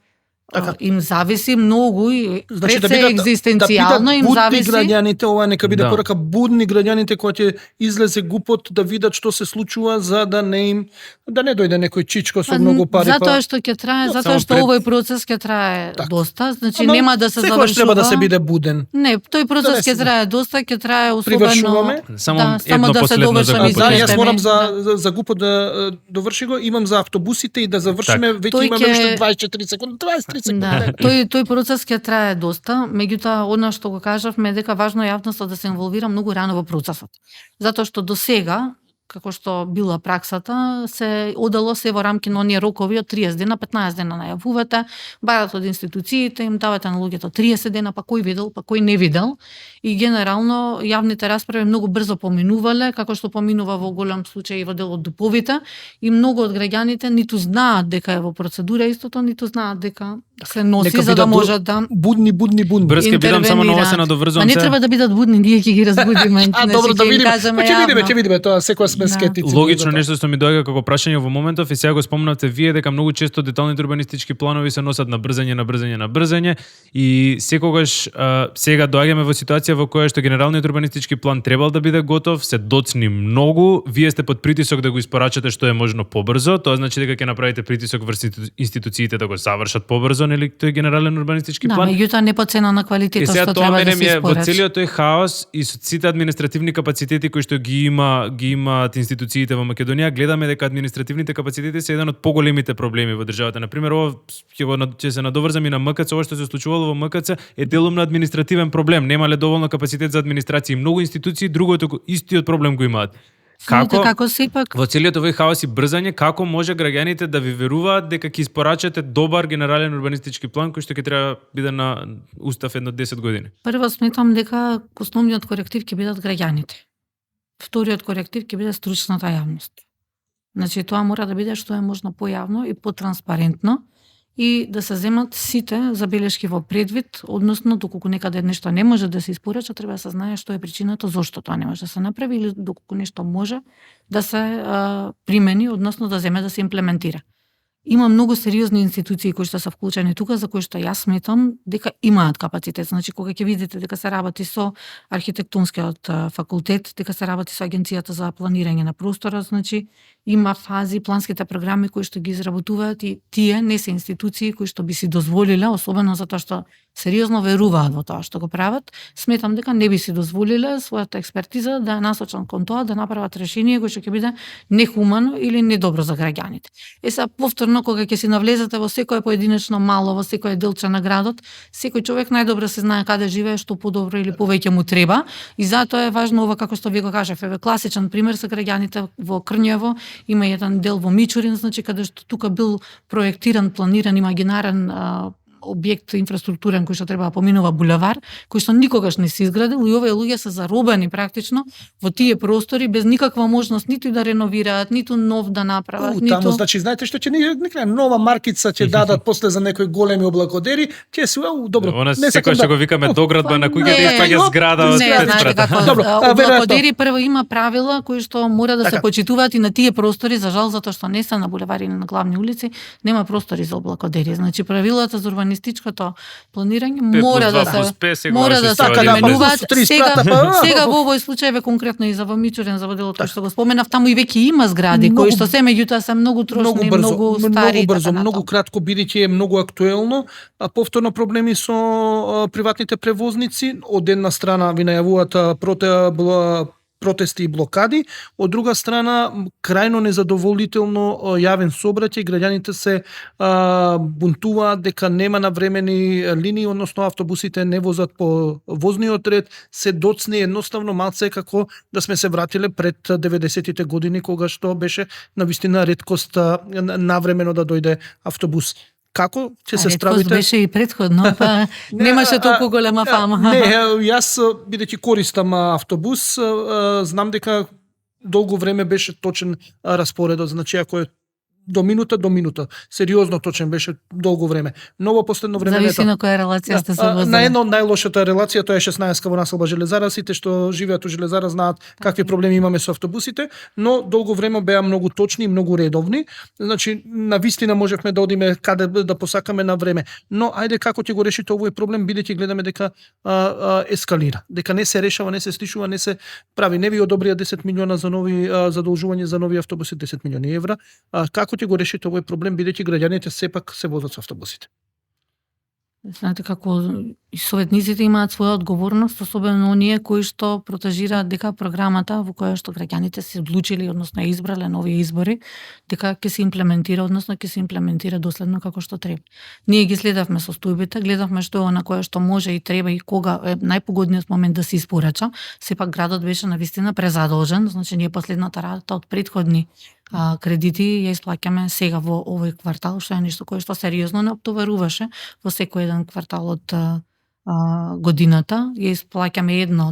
им зависи многу и значи пред се екзистенцијално им зависи. Граѓаните, ова нека биде порака, будни граѓаните кои ќе излезе гупот да видат што се случува, за да не дојде некој чичко со многу пари. Затоа што ќе трае, затоа што овој процес ќе трае доста, значи нема да се завршува. Секојаш треба да се биде буден. Не, тој процес ќе трае доста, ќе трае особено. Само да се довршам јас морам за гупот да доврши го, имам за автобусите и да завршиме, веќе имаме уште 24 секунди, 23 Да, тој процес ќе трае доста, меѓутоа она што го кажавме дека важно е јавноста да се инволвира многу рано во процесот. Затоа што до сега како што била праксата, се одело се во рамки на оние рокови од 30 дена, 15 дена најавувате, барат од институциите, им давате на луѓето 30 дена, па кој видел, па кој не видел. И генерално јавните расправи многу брзо поминувале, како што поминува во голем случај и во дел од дуповите, и многу од граѓаните ниту знаат дека е во процедура истото, ниту знаат дека се носи Нека за да бидат можат да будни. Брз ке бидам, само на ова се надоврзувам не се. треба да бидат будни, ние ќе ги разбудиме. А добро, да ќе им видиме. кажеме Ќе јавно. видиме тоа, секоја сме Да. скептици. Логично нешто што ми доаѓа како прашање во моментов и сега го спомнавте вие дека многу често деталните урбанистички планови се носат на брзање и секогаш сега доаѓаме во ситуација во која што генералниот урбанистички план требал да биде готов, се доцни многу, вие сте под притисок да го испорачате што е можно побрзо, тоа значи дека ќе направите притисок врз институциите да го завршат побрзо, нели тој генерален урбанистички Да, план. меѓутоа не по цена на И квалитетот сега што тоа треба да мене ми се е во испорача. целиот тој хаос и со сите административни капацитети кои што ги имаат институциите во Македонија, гледаме дека административните капацитети се еден од поголемите проблеми во државата. На пример, ова ќе се надоврзам и на МКЦ, ова што се случувало во МКЦ е делумно административен проблем. Немале доволно капацитет за администрација и многу институции другото истиот проблем го имаат. Како сепак Во целиот овој хаос и брзање, како може граѓаните да ви веруваат дека ќе испорачате добар генерален урбанистички план кој што ќе треба биде на устав едно 10 години? прво сметам дека основниот коректив ќе бидат граѓаните. Вториот коректив ќе биде стручната јавност. Значи тоа мора да биде што е можно појавно и потранспарентно и да се земат сите забелешки во предвид, односно доколку некаде нешто не може да се испорача, треба да се знае што е причината зошто тоа не може да се направи или доколку нешто може да се примени, односно да земе да се имплементира. Има многу сериозни институции кои што се вклучени тука, за кои што јас сметам дека имаат капацитет. Значи, кога ќе видите дека се работи со архитектонскиот факултет, дека се работи со Агенцијата за планирање на просторот, значи, има фази, планските програми кои што ги изработуваат и тие не се институции кои што би си дозволиле, особено затоа што сериозно веруваат во тоа што го прават, сметам дека не би си дозволиле својата експертиза да насочат кон тоа да направат решение кој што ќе биде нехумано или недобро за граѓаните. Сега повторно кога ќе си навлезете во секое поединечно мало, во секое делче на градот, секој човек најдобро се знае каде живее, што подобро или повеќе му треба и затоа е важно ова како што ви го кажав, еве класичен пример се граѓаните во Крњево, има еден дел во Мичурин, значи каде што тука бил проектиран, планиран имагинарен објект инфраструктурен кој што треба да поминува булевар, кој што никогаш не се изградил и овие луѓе се заробени практично во тие простори без никаква можност ниту да реновираат, ниту нов да направат, Таму, значи, знаете што ќе ни нова маркица ќе дадат после за некои големи облагодери, ќе се добро. Она не сакам секој што го викаме доградба на куќата Не, испаѓа зграда од не, пред знаете спрата. како, Добро, облагодери прво има правила кои што мора да се Така. почитуваат и на тие простори, за жал затоа што не се на булевари или на главни улици, нема простори за облагодери. Значи правилата за урбанистичкото планирање мора да се мора да се Така, да, применуваат. со 30 Сега, спрата, сега во овој случај ве конкретно и за во Мичурен за делот кој што го споменав, таму и веќе има згради Многу- кои што се меѓутоа се многу трошни, многу стари и многу брзо, така многу натаму. кратко бидејќи е многу актуелно, а повторно проблеми со приватните превозници, од една страна ви најавуваат протести и блокади, од друга страна крајно незадоволително јавен сообраќај, граѓаните се бунтуваат дека нема навремени линии, односно автобусите не возат по возниот ред, се доцни едноставно малце како да сме се вратиле пред 90-тите години кога што беше навистина реткост навремено да дојде автобус. Како ќе се Редкост стравите? беше и предходно, па немаше толку голема фама. Не, јас бидејќи користам автобус, знам дека долго време беше точен распоредот, значи ако е до минута, сериозно точен беше долго време. Но во последно време Зависи на која релација сте се возили. на една од најлошата релација, тоа е 16 во населба Железара, сите што живеат у Железара знаат какви проблеми имаме со автобусите, но долго време беа многу точни и многу редовни. Значи, на вистина можевме да одиме каде да посакаме на време. Но ајде како ќе го решите овој проблем, бидејќи гледаме дека ескалира, дека не се решава, не се стишува, не се прави. Не ви одобрија 10 милиона за нови задолжување за нови автобуси, 10 милиони евра. Како ќе го решите овој проблем, бидејќи граѓаните сепак се возат со автобусите? Знаете како и советниците имаат своја одговорност, особено оние кои што протежираат дека програмата во која што граѓаните се одлучили, односно ја избрале на овие избори, дека ќе се имплементира, односно ќе се имплементира доследно како што треба. Ние ги следавме состојбите, гледавме што е она кое што може и треба и кога е најпогодниот момент да се испорача. Сепак градот беше навистина презадолжен, значи ние последната работа од претходни кредити ја исплаќаме сега во овој квартал, што е нешто кое што сериозно не оптоваруваше во секој еден квартал од годината. Ја исплаќаме едно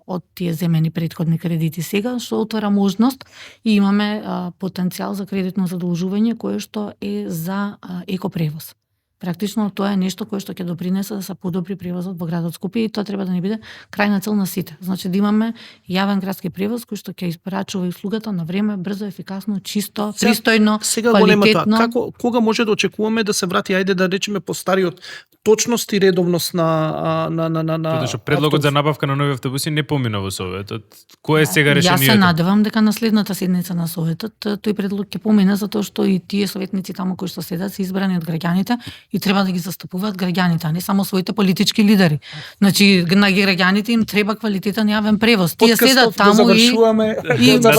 од тие земени претходни кредити сега, што отвара можност и имаме потенцијал за кредитно задолжување кое што е за екопревоз. Практично тоа е нешто кое што ќе допринесе да се подобри превозот во градот Скопје и тоа треба да ни биде крајна цел на сите. Значи да имаме јавен градски превоз кој што ќе испорачува услугата на време, брзо, ефикасно, чисто, пристојно, Сега го нема тоа. квалитетно. Кога може да очекуваме да се врати, ајде да речеме по стариот, точност и редовност на Тоа што предлогот за набавка на нови автобуси не помина во Советот. Кое е сега решението? Јас се надевам дека на следната седница на Советот тој предлог ќе помине затоа што и тие советници таму кои што седат се избрани од граѓаните и треба да ги застапуваат граѓаните, а не само своите политички лидери. Значи на граѓаните им треба квалитетен јавен превоз. Тие седат таму и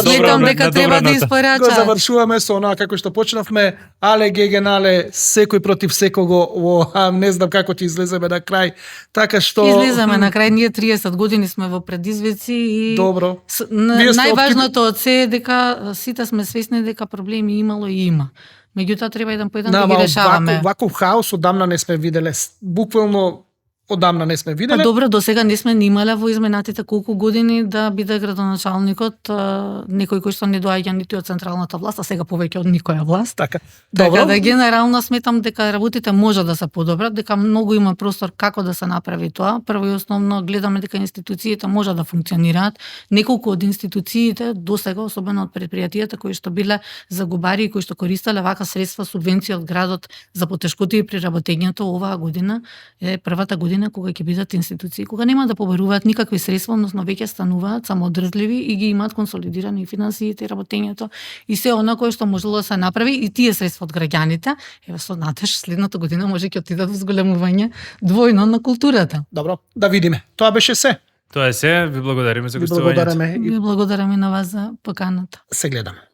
сметам дека треба да Го испорачаат. завршуваме со онаа како што почнавме, але гегенале, секој против секого, не знам како ќе излеземе на крај. Така што Излеземе на крај, ние 30 години сме во предизвици и Добро. Вие сте најважното од се е дека сите сме свесни дека проблеми имало и има. Меѓутоа треба еден по еден да ама ги решаваме. ваков хаос одамна не сме виделе. Буквално одамна не сме Па виделе. добро, до сега не сме имале во изминатите колку години да биде градоначалникот некој кој што не доаѓа ниту од централната власт, а сега повеќе од никоја власт. Така. Така Добро. да генерално сметам дека работите може да се подобрат, дека многу има простор како да се направи тоа. Прво и основно гледаме дека институциите може да функционираат. Неколку од институциите досега, особено од предпријатијата кои што биле загубари и кои што користеле вака средства, субвенции од градот за потешкотии при работењето, оваа година е првата година кога ќе бидат институции, кога нема да побаруваат никакви средства, односно веќе стануваат самоодржливи и ги имаат консолидирани финансиите, работењето и се она кое што можело да се направи и тие средства од граѓаните, еве со надеж следната година може ќе отидат во зголемување двојно на културата. Добро, да видиме. Тоа беше се. Тоа е се, ви благодариме за Ви гостувањето. благодараме и Ви благодарам и на вас за поканата. се гледаме.